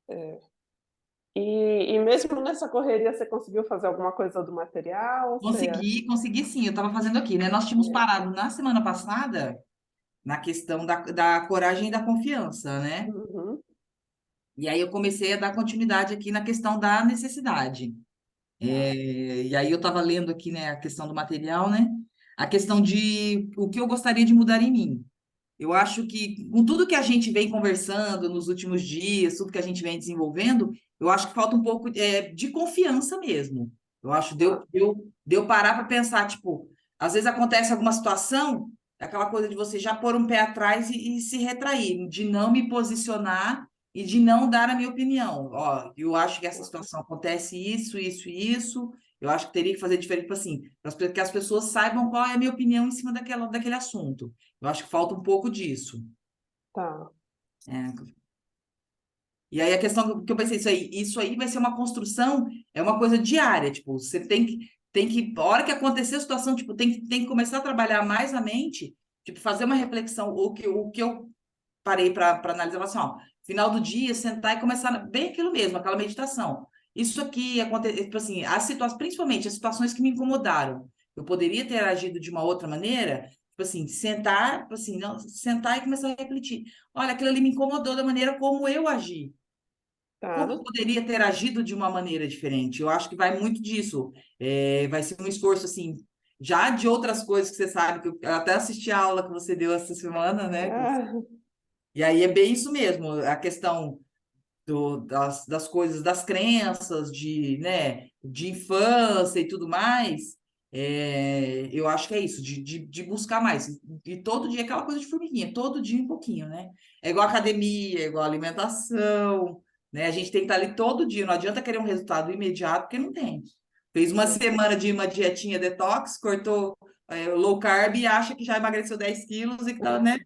É. E mesmo nessa correria, você conseguiu fazer alguma coisa do material? Você Consegui sim, eu estava fazendo aqui, né? Nós tínhamos é, parado na semana passada na questão da coragem e da confiança, né? uhum, E aí eu comecei a dar continuidade aqui na questão da necessidade. tá, E aí eu estava lendo aqui, né, a questão do material, né? A questão de o que eu gostaria de mudar em mim. Eu acho que com tudo que a gente vem conversando nos últimos dias, tudo que a gente vem desenvolvendo, eu acho que falta um pouco de confiança mesmo. Eu acho tá, de eu parar para pensar, tipo, às vezes acontece alguma situação, aquela coisa de você já pôr um pé atrás e se retrair, de não me posicionar e de não dar a minha opinião. Ó, eu acho que essa tá, situação acontece isso, isso e isso. Eu acho que teria que fazer diferente, tipo assim, para que as pessoas saibam qual é a minha opinião em cima daquele assunto. Eu acho que falta um pouco disso. tá. É. E aí a questão que eu pensei, isso aí vai ser uma construção, é uma coisa diária, tipo, você a hora que acontecer a situação, tipo, tem que começar a trabalhar mais a mente, tipo, fazer uma reflexão, o que eu parei para analisar, assim, ó, final do dia, sentar e começar bem aquilo mesmo, aquela meditação. Isso aqui aconteceu, tipo assim, as situações, principalmente as situações que me incomodaram. Eu poderia ter agido de uma outra maneira, tipo assim, sentar, tipo assim, não, sentar e começar a refletir. Olha, aquilo ali me incomodou da maneira como eu agi. Como eu Tá. poderia ter agido de uma maneira diferente? Eu acho que vai muito disso. Vai ser um esforço, assim, já de outras coisas que você sabe, que eu até assisti a aula que você deu essa semana, né? Ah, E aí é bem isso mesmo, a questão das coisas, das crenças, de infância e tudo mais. Eu acho que é isso, de buscar mais. E todo dia é aquela coisa de formiguinha, todo dia um pouquinho, né? É igual academia, é igual alimentação, né? A gente tem que estar ali todo dia, não adianta querer um resultado imediato, porque não tem. Fez uma semana de uma dietinha detox, cortou low carb e acha que já emagreceu 10 quilos e que tá, né?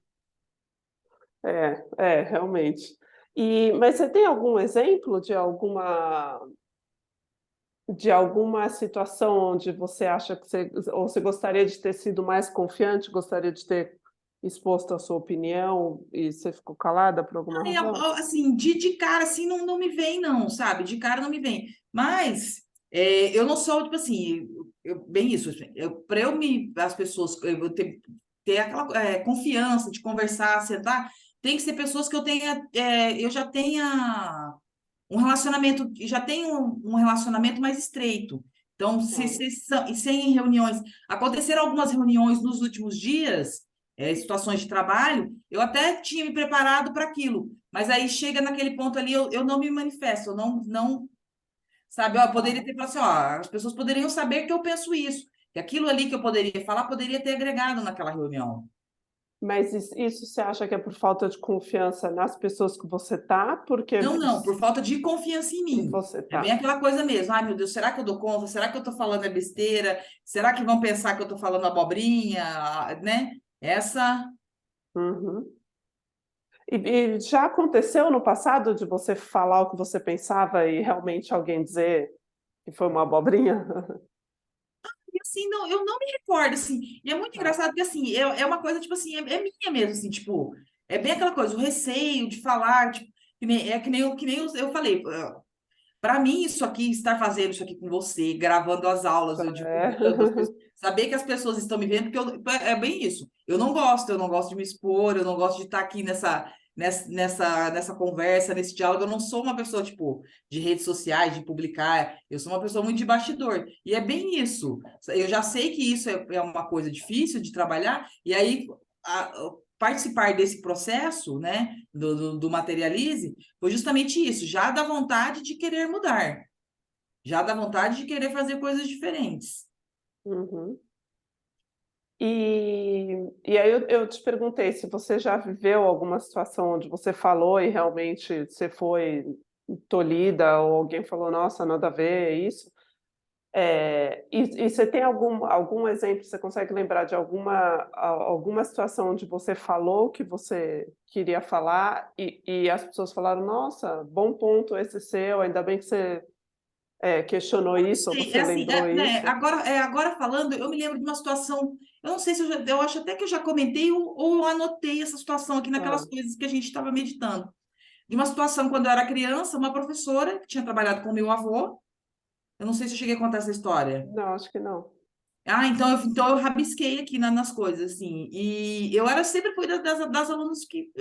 realmente. Mas você tem algum exemplo de alguma situação onde você acha que você gostaria de ter sido mais confiante, gostaria de ter exposto a sua opinião e você ficou calada por alguma Aí, razão? assim, de cara, assim, não me vem, não, sabe? De cara não me vem. Mas eu não sou, tipo assim, bem isso, assim, para as pessoas, eu ter aquela confiança de conversar, sentar, tem que ser pessoas que eu já tenha um relacionamento, já tenho um relacionamento mais estreito. Então, Tá. e sem reuniões. Aconteceram algumas reuniões nos últimos dias, situações de trabalho, eu até tinha me preparado para aquilo, mas aí chega naquele ponto ali, eu não me manifesto, eu não, sabe, ó, eu poderia ter falado assim, ó, as pessoas poderiam saber que eu penso isso, que aquilo ali que eu poderia falar poderia ter agregado naquela reunião. Mas isso você acha que é por falta de confiança nas pessoas que você tá, porque Não, por falta de confiança em mim. você É bem tá? aquela coisa mesmo. Ai, meu Deus, será que eu dou conta? Será que eu tô falando é besteira? Será que vão pensar que eu tô falando abobrinha? Né? Essa. Uhum. E já aconteceu no passado de você falar o que você pensava e realmente alguém dizer que foi uma abobrinha? E assim, não, eu não me recordo, assim. E é muito Tá, engraçado porque, assim, é uma coisa, tipo assim, é minha mesmo, assim, tipo, é bem aquela coisa, o receio de falar, tipo, que nem eu falei. Para mim, isso aqui, estar fazendo isso aqui com você, gravando as aulas, eu é. divulgando as pessoas, saber que as pessoas estão me vendo, porque é bem isso. Eu não gosto de me expor, eu não gosto de estar aqui nessa conversa, nesse diálogo. Eu não sou uma pessoa, tipo, de redes sociais, de publicar, eu sou uma pessoa muito de bastidor. E é bem isso. Eu já sei que isso é uma coisa difícil de trabalhar, e aí participar desse processo, né, do Materialize, foi justamente isso, já dá vontade de querer mudar, já dá vontade de querer fazer coisas diferentes. Uhum. E aí eu te perguntei se você já viveu alguma situação onde você falou e realmente você foi tolhida ou alguém falou: "Nossa, nada a ver, é isso?". E você tem algum exemplo, você consegue lembrar de alguma situação onde você falou o que você queria falar e as pessoas falaram: "Nossa, bom ponto esse seu, ainda bem que você, questionou isso ou Sei, você assim, lembrou né, isso". agora falando, eu me lembro de uma situação, eu não sei se eu acho até que eu já comentei ou eu anotei essa situação aqui naquelas Hã, coisas que a gente estava meditando. de uma situação quando eu era criança, uma professora que tinha trabalhado com o meu avô, eu não sei se eu cheguei a contar essa história. Não, acho que não. Ah, então eu rabisquei aqui nas coisas, assim. E eu era sempre fui das alunas que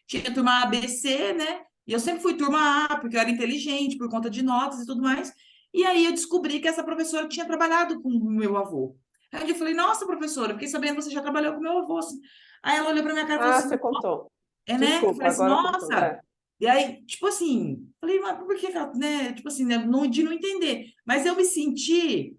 tinha turma A, B, C, né? E eu sempre fui turma A, porque eu era inteligente, por conta de notas e tudo mais. E aí eu descobri que essa professora tinha trabalhado com o meu avô. Aí eu falei, nossa, professora, fiquei sabendo que você já trabalhou com o meu avô. Assim. Aí ela olhou pra minha cara e falou Ah, assim, você contou. né? Eu Desculpa, falei assim, agora contou. nossa. E aí, tipo assim, falei, mas por que, né? Tipo assim, né? De não entender. Mas eu me senti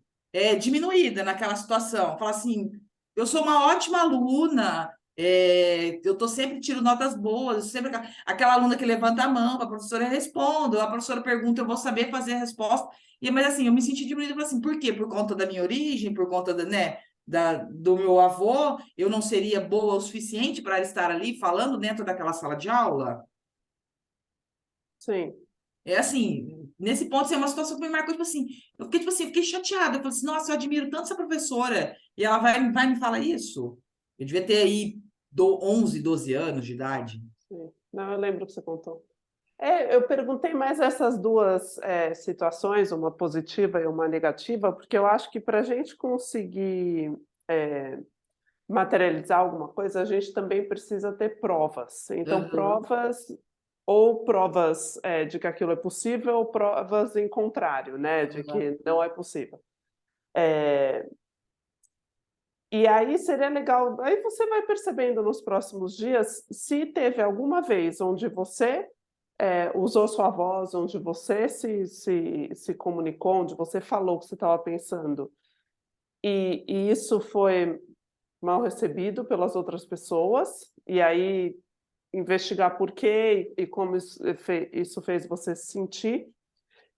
diminuída naquela situação. Falar assim, eu sou uma ótima aluna, eu tô sempre tiro notas boas, sempre aquela aluna que levanta a mão, a professora responde, a professora pergunta, eu vou saber fazer a resposta. Mas assim, eu me senti diminuída, falei assim, por quê? Por conta da minha origem, por conta da, né? Do meu avô, eu não seria boa o suficiente para estar ali falando dentro daquela sala de aula? Sim. É assim, nesse ponto, assim, é uma situação que me marcou, tipo assim, eu fiquei, tipo assim, fiquei chateada, eu falei assim, nossa, eu admiro tanto essa professora, e ela vai me falar isso? Eu devia ter aí 11, 12 anos de idade. Sim. Não, eu lembro que você contou. Eu perguntei mais essas duas situações, uma positiva e uma negativa, porque eu acho que para a gente conseguir é, materializar alguma coisa, a gente também precisa ter provas. Então, Aham, provas de que aquilo é possível, ou provas em contrário, né, de aham, que não é possível. É, e aí seria legal, aí você vai percebendo nos próximos dias se teve alguma vez onde você usou sua voz, onde você se comunicou, onde você falou o que você estava pensando, e isso foi mal recebido pelas outras pessoas, e aí investigar por quê e como isso fez você se sentir,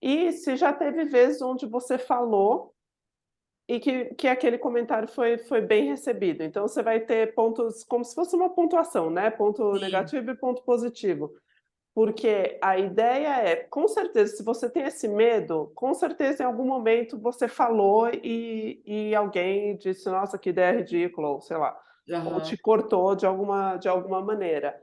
e se já teve vezes onde você falou e que aquele comentário foi bem recebido. Então você vai ter pontos como se fosse uma pontuação, né, ponto sim, negativo e ponto positivo. Porque a ideia é, com certeza, se você tem esse medo, com certeza em algum momento você falou e alguém disse: "Nossa, que ideia ridícula", ou sei lá, ou te aham, cortou de alguma maneira.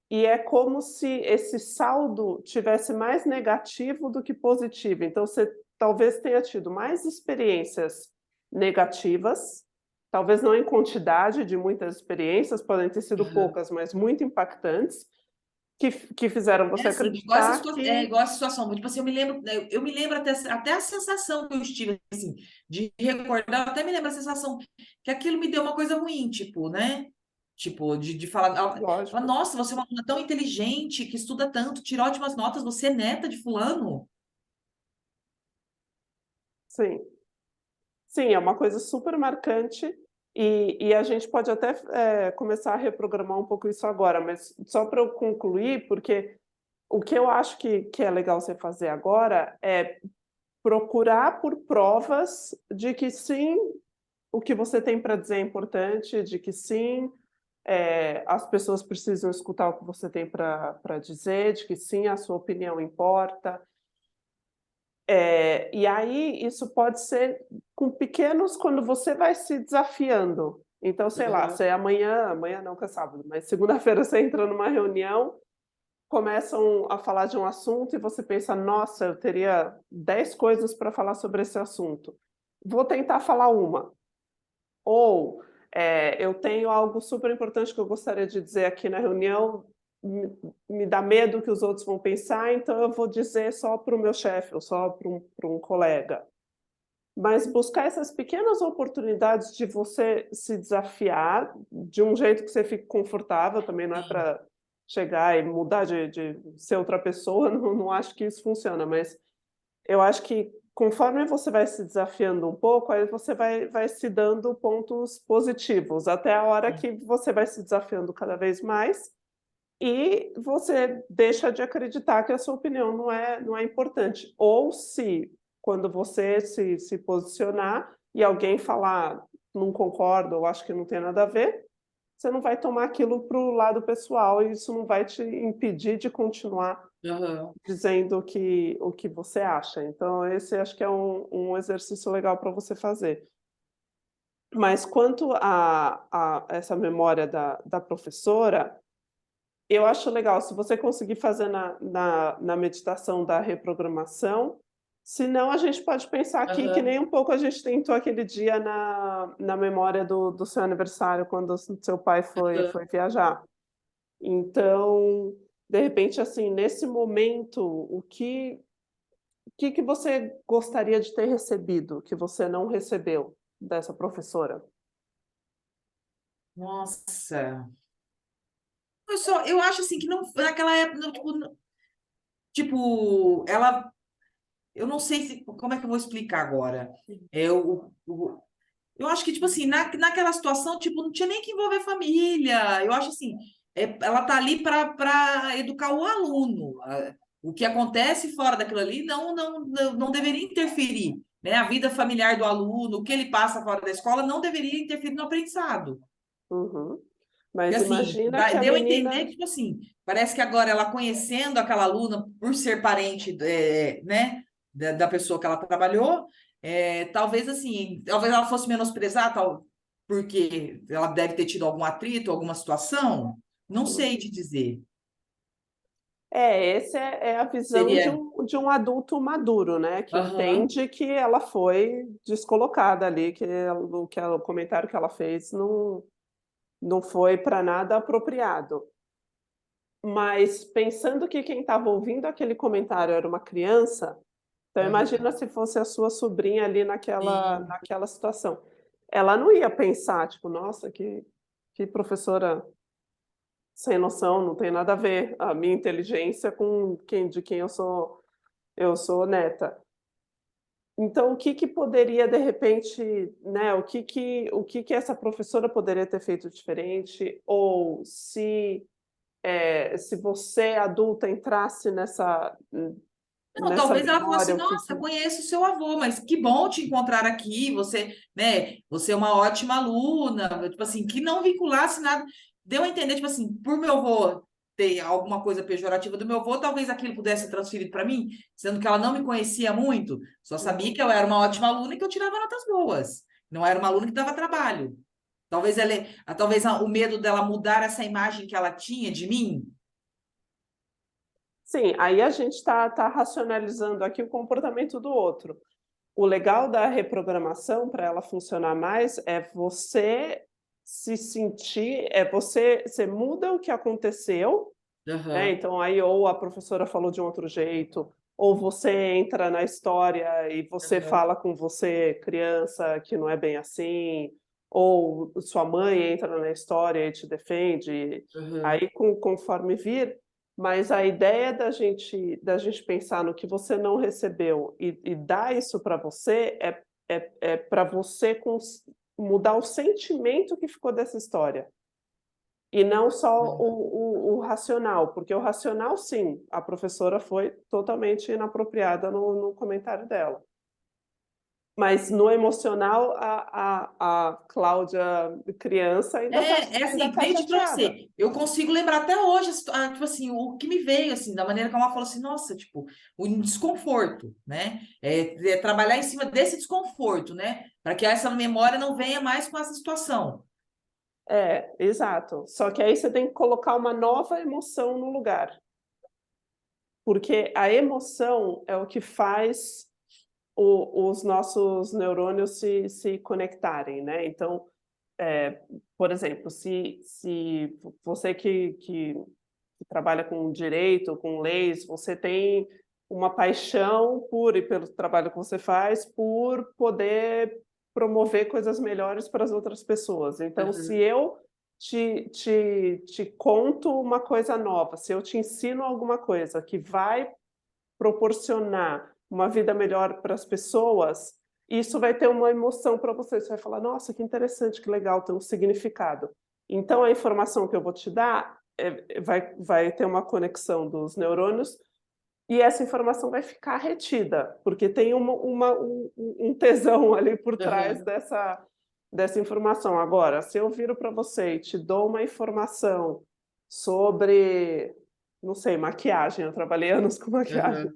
E é como se esse saldo tivesse mais negativo do que positivo. Então você talvez tenha tido mais experiências negativas, talvez não em quantidade de muitas experiências, podem ter sido aham. poucas, mas muito impactantes, que fizeram É você assim, igual essa, acreditar que igual essa situação, tipo assim, eu me lembro até a sensação que eu estive, assim, de recordar, eu até me lembro a sensação que aquilo me deu uma coisa ruim, tipo, né? Tipo, de falar, lógico, nossa, você é uma aluna tão inteligente, que estuda tanto, tira ótimas notas, você é neta de fulano? sim. Sim, é uma coisa super marcante e a gente pode até, começar a reprogramar um pouco isso agora, mas só para eu concluir, porque o que eu acho que é legal você fazer agora é procurar por provas de que sim, o que você tem para dizer é importante, de que sim, as pessoas precisam escutar o que você tem para dizer, de que sim, a sua opinião importa. E aí isso pode ser com pequenos quando você vai se desafiando. Então, sei lá, Aham, você amanhã não que é sábado, mas segunda-feira você entra numa reunião, começam a falar de um assunto e você pensa: "Nossa, eu teria 10 coisas para falar sobre esse assunto. Vou tentar falar uma". Ou, eu tenho algo super importante que eu gostaria de dizer aqui na reunião, me dá medo que os outros vão pensar, então eu vou dizer só para o meu chefe ou só para um colega. Mas buscar essas pequenas oportunidades de você se desafiar de um jeito que você fique confortável, também não é sim, para chegar e mudar de ser outra pessoa, não acho que isso funciona, mas eu acho que conforme você vai se desafiando um pouco, aí você vai se dando pontos positivos, até a hora que você vai se desafiando cada vez mais, e você deixa de acreditar que a sua opinião não é importante. Ou se, quando você se posicionar e alguém falar: "Não concordo", ou "Acho que não tem nada a ver", você não vai tomar aquilo para o lado pessoal e isso não vai te impedir de continuar aham. dizendo o que você acha. Então esse acho que é um exercício legal para você fazer. Mas quanto a essa memória da professora, eu acho legal, se você conseguir fazer na meditação da reprogramação, se não, a gente pode pensar aqui que Aham. nem um pouco a gente tentou aquele dia na memória do seu aniversário, quando o seu pai foi viajar. Então, de repente, assim, nesse momento, o que você gostaria de ter recebido, que você não recebeu dessa professora? Nossa. Eu acho assim que não, naquela época, não, ela, eu não sei se, como é que eu vou explicar agora? Eu acho que, tipo assim, naquela situação, tipo, não tinha nem que envolver família. Eu acho assim, ela tá ali para educar o aluno. O que acontece fora daquilo ali não deveria interferir, né? A vida familiar do aluno, o que ele passa fora da escola, não deveria interferir no aprendizado. Uhum. Porque, Mas assim, imagina que a deu a entender menina. que, tipo assim, parece que agora ela conhecendo aquela aluna, por ser parente, né, da pessoa que ela trabalhou, talvez, assim, talvez ela fosse menosprezar, porque ela deve ter tido algum atrito, alguma situação, não sei te dizer. Essa é a visão de Seria, um adulto maduro, né, que aham, entende que ela foi descolocada ali, o comentário que ela fez não foi para nada apropriado. Mas pensando que quem estava ouvindo aquele comentário era uma criança, então aham, imagina se fosse a sua sobrinha ali sim, naquela situação. Ela não ia pensar, tipo: "Nossa, que professora sem noção, não tem nada a ver a minha inteligência com quem eu sou neta". Então, o que que poderia, de repente, né, o que que essa professora poderia ter feito diferente, ou se você adulta entrasse não, nessa talvez ela falasse, memória, o que nossa, que conheço seu avô, mas que bom te encontrar aqui, você, né, você é uma ótima aluna, tipo assim, que não vinculasse nada, deu a entender, tipo assim, por meu avô ter alguma coisa pejorativa do meu avô, talvez aquilo pudesse ser transferido para mim, sendo que ela não me conhecia muito, só sabia uhum. que eu era uma ótima aluna e que eu tirava notas boas, não era uma aluna que dava trabalho. O medo dela mudar essa imagem que ela tinha de mim. Sim, aí a gente está racionalizando aqui o comportamento do outro. O legal da reprogramação, para ela funcionar mais, é você se sentir, você muda o que aconteceu, né, Aham, então aí ou a professora falou de um outro jeito, ou você entra na história e você aham, fala com você, criança, que não é bem assim, ou sua mãe entra na história e te defende, aham. aí conforme vir, mas a ideia da gente pensar no que você não recebeu e dar isso para você é pra você mudar o sentimento que ficou dessa história. E não só o racional, porque o racional sim, a professora foi totalmente inapropriada no comentário dela. Mas no emocional a Cláudia criança É ainda assim, que tá nem eu te pra chateada. você. Eu consigo lembrar até hoje, tipo assim, o que me veio, assim, da maneira como ela falou assim, nossa, tipo, o desconforto, né? Trabalhar em cima desse desconforto, né? Para que essa memória não venha mais com essa situação. É, exato. Só que aí você tem que colocar uma nova emoção no lugar, porque a emoção é o que faz os nossos neurônios se conectarem, né. Então, por exemplo, se você que trabalha com direito, com leis, você tem uma paixão e pelo trabalho que você faz, por poder promover coisas melhores para as outras pessoas. Então, se Uhum, eu te conto uma coisa nova, se eu te ensino alguma coisa que vai proporcionar uma vida melhor para as pessoas, isso vai ter uma emoção para você. Você vai falar: "Nossa, que interessante, que legal, tem um significado". Então a informação que eu vou te dar, vai ter uma conexão dos neurônios e essa informação vai ficar retida, porque tem um tesão ali por trás uhum, dessa informação. Agora, se eu viro para você e te dou uma informação sobre não sei, maquiagem, eu trabalhei anos com maquiagem. Aham.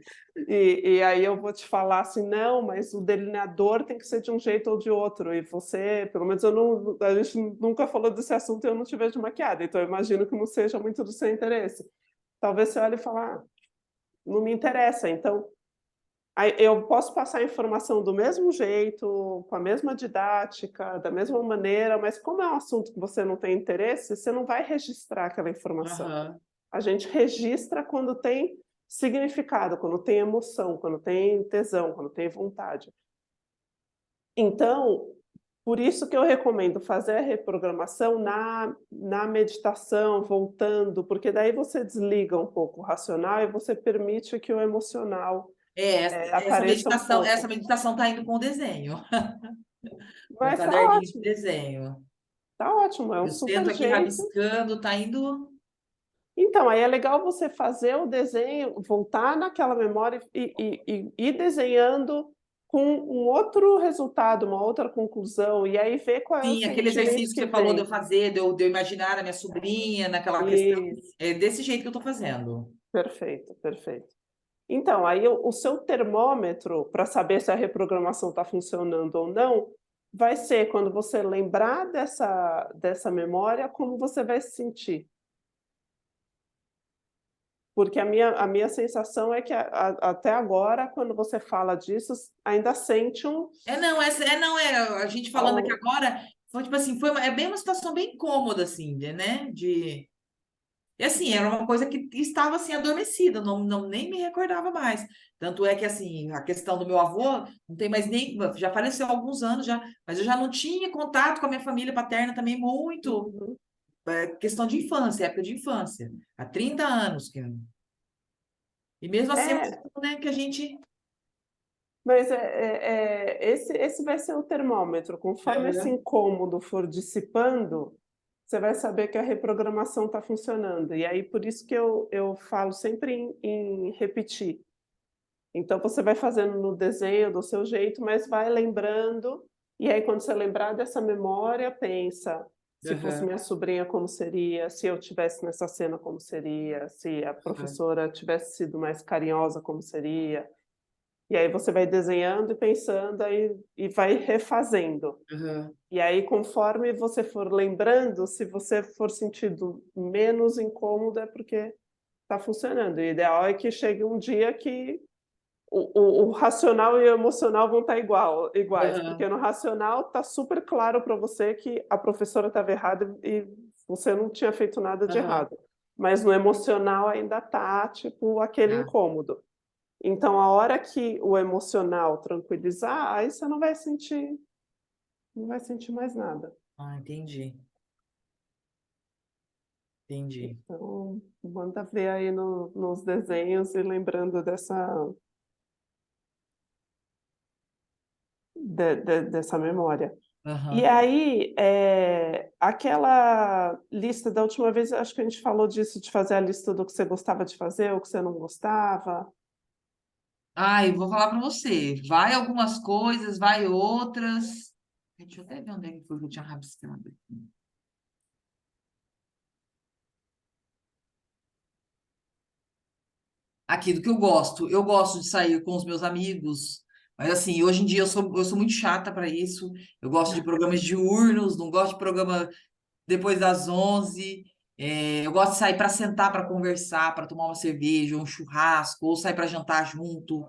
E aí eu vou te falar assim: "Não, mas o delineador tem que ser de um jeito ou de outro", e você pelo menos eu não a gente nunca falou desse assunto e eu não te vejo maquiada, então eu imagino que não seja muito do seu interesse. Talvez você olhe e fale: "Ah, não me interessa", então aí eu posso passar a informação do mesmo jeito, com a mesma didática, da mesma maneira, mas como é um assunto que você não tem interesse, você não vai registrar aquela informação. Aham. A gente registra quando tem significado, quando tem emoção, quando tem tesão, quando tem vontade. Então, por isso que eu recomendo fazer a reprogramação na meditação, voltando, porque daí você desliga um pouco o racional e você permite que o emocional, É, apareça um essa pouco. meditação tá indo com o desenho, com o Mas caderninho de desenho. tá ótimo, é um Eu super sento aqui jeito. rabiscando, tá indo. Então, aí é legal você fazer o desenho, voltar naquela memória e ir desenhando com um outro resultado, uma outra conclusão, e aí ver qual é o Sim, aquele sentimento exercício que que você falou de eu vem. fazer, de eu imaginar a minha sobrinha naquela questão. Isso, É desse jeito que eu tô fazendo. perfeito, perfeito. Então, aí o seu termômetro para saber se a reprogramação está funcionando ou não, vai ser quando você lembrar dessa memória, como você vai se sentir. Porque a minha sensação é que até agora, quando você fala disso, ainda sente um A gente falando aqui ao agora, foi tipo assim, é bem uma situação bem cômoda, assim, né? E assim, era uma coisa que estava assim adormecida, nem me recordava mais. Tanto é que assim, a questão do meu avô não tem mais nem, já faleceu há alguns anos já, mas eu já não tinha contato com a minha família paterna também muito, uhum. questão de infância, época de infância, há 30 anos que e mesmo assim, é uma É, questão, né, que a gente. mas esse vai ser o termômetro, conforme esse Aham, incômodo for dissipando, você vai saber que a reprogramação está funcionando, e aí por isso que eu falo sempre em repetir. Então você vai fazendo no desenho do seu jeito, mas vai lembrando, e aí quando você lembrar dessa memória, pensa: "Se fosse aham, minha sobrinha, como seria? Se eu tivesse nessa cena, como seria? Se a aham, professora tivesse sido mais carinhosa, como seria?". E aí você vai desenhando e pensando, aí e vai refazendo. aham. E aí conforme você for lembrando, se você for sentindo menos incômodo, é porque está funcionando. O ideal é que chegue um dia que o racional e o emocional vão estar iguais, porque Aham, no racional está super claro para você que a professora estava errada e você não tinha feito nada de aham. errado, mas no emocional ainda tá, tipo, aquele Tá. incômodo. Então a hora que o emocional tranquilizar, aí você não vai sentir mais nada. Ah, entendi, entendi. Então, manda ver aí nos desenhos e lembrando dessa memória. E Aham. aí, aquela lista da última vez, acho que a gente falou disso, de fazer a lista do que você gostava de fazer, o que você não gostava. Ai, vou falar para você. Vai algumas coisas, vai outras. Deixa eu até ver onde é que foi que eu tinha rabiscado. Aqui, do que eu gosto. Eu gosto de sair com os meus amigos. Mas assim, hoje em dia eu sou muito chata para isso. Eu gosto de programas diurnos, não gosto de programa depois das 11. Eu gosto de sair para sentar, para conversar, para tomar uma cerveja, um churrasco, ou sair para jantar junto.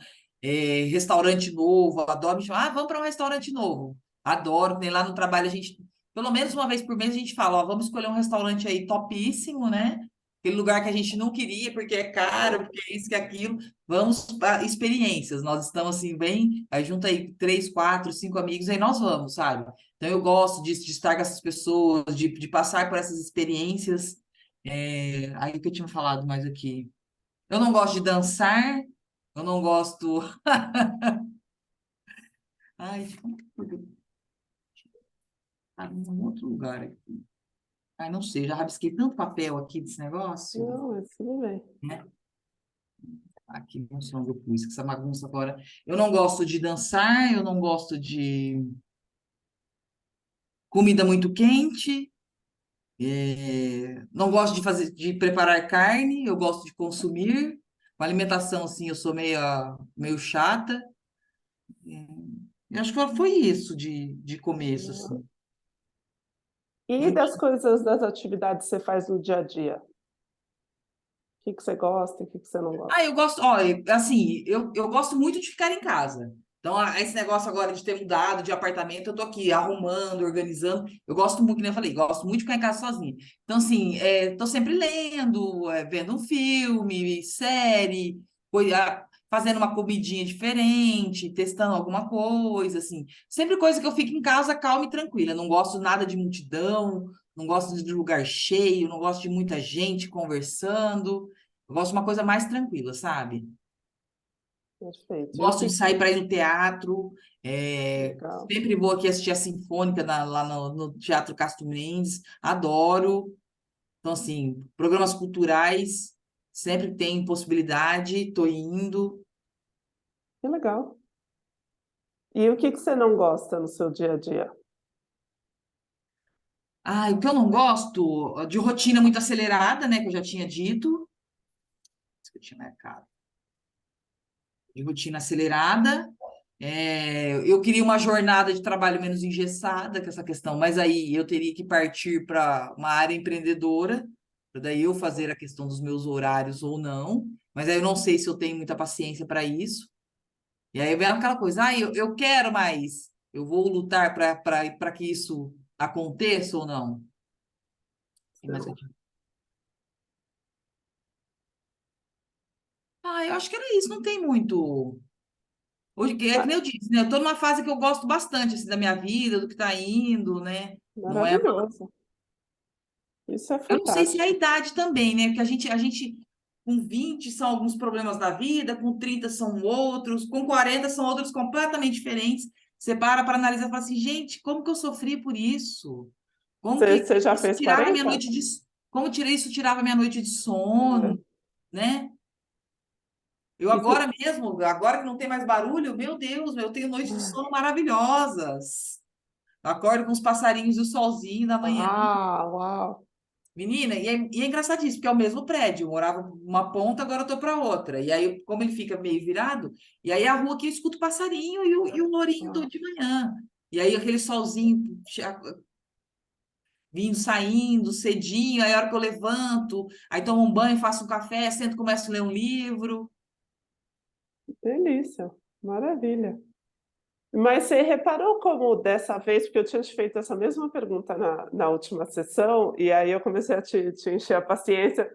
Restaurante novo, adoro me chamar, vamos para um restaurante novo. Adoro, que nem lá no trabalho a gente, pelo menos uma vez por mês, a gente fala, ó, vamos escolher um restaurante aí topíssimo, né? Aquele lugar que a gente não queria, porque é caro, porque é isso, que é aquilo. Vamos para experiências. Nós estamos assim, bem. Aí junta aí três, quatro, cinco amigos, aí nós vamos, sabe? Então, eu gosto de estar com essas pessoas, de passar por essas experiências. Aí o que eu tinha falado mais aqui? Eu não gosto de dançar, eu não gosto. Ai, como que foi que eu estava em um outro lugar aqui? Ai, não sei, já rabisquei tanto papel aqui desse negócio, Não, mas tudo bem. né? Aqui não sei onde eu pus, que essa bagunça agora. Eu não gosto de dançar, eu não gosto de comida muito quente, Não gosto de preparar carne, eu gosto de consumir. Uma alimentação, assim, eu sou meio chata. Eu acho que foi isso de começo, assim. E das coisas, das atividades que você faz no dia a dia? O que que você gosta, o que que você não gosta? Eu gosto, ó, assim, eu gosto muito de ficar em casa. Então, esse negócio agora de ter mudado de apartamento, eu tô aqui arrumando, organizando. Eu gosto muito, como eu falei, gosto muito de ficar em casa sozinha. Então, assim, tô sempre lendo, vendo um filme, série, fazendo uma comidinha diferente, testando alguma coisa, assim. Sempre coisa que eu fico em casa calma e tranquila. Não gosto nada de multidão, não gosto de lugar cheio, não gosto de muita gente conversando. Eu gosto de uma coisa mais tranquila, sabe? Perfeito. E o Gosto que de que sair para ir no teatro. legal. Sempre vou aqui assistir a Sinfônica lá no Teatro Castro Mendes. Adoro. Então, assim, programas culturais, sempre tem possibilidade, tô indo. Que legal. E o que que você não gosta no seu dia a dia? O que eu não gosto, de rotina muito acelerada, né? Que eu já tinha dito. Isso que eu tinha marcado. De rotina acelerada. Eu queria uma jornada de trabalho menos engessada, com essa questão, mas aí eu teria que partir para uma área empreendedora, para daí eu fazer a questão dos meus horários ou não, mas aí eu não sei se eu tenho muita paciência para isso. E aí vem aquela coisa, eu quero mais, eu vou lutar para que isso aconteça ou não? Tem mais que eu tinha- eu acho que era isso, não tem muito. Hoje, é que Ah, nem eu disse, né? Eu estou numa fase que eu gosto bastante assim, da minha vida, do que está indo, né? Não é maravilhoso. Isso é Eu não sei se é a fantástico. idade também, né? Porque a gente com 20 são alguns problemas da vida, com 30 são outros, com 40 são outros completamente diferentes. Você para analisar e fala assim, gente, como que eu sofri por isso? Como que Você já isso fez tirava minha 40? noite de... Como isso tirava minha noite de sono, É. né? Eu E agora mesmo, agora que não tem mais barulho, meu Deus, eu tenho noites de sono maravilhosas. Eu acordo com os passarinhos e o solzinho da manhã. Uau. Menina, e é engraçadíssimo, porque é o mesmo prédio. Eu morava uma ponta, agora eu tô para outra. E aí, como ele fica meio virado, e aí a rua aqui eu escuto o passarinho e o lourinho Uau. de manhã. E aí aquele solzinho vindo, saindo, cedinho, aí a hora que eu levanto, aí tomo um banho, faço um café, sento, começo a ler um livro. Delícia. Maravilha. Mas você reparou como dessa vez, porque eu tinha te feito essa mesma pergunta na última sessão, e aí eu comecei a te encher a paciência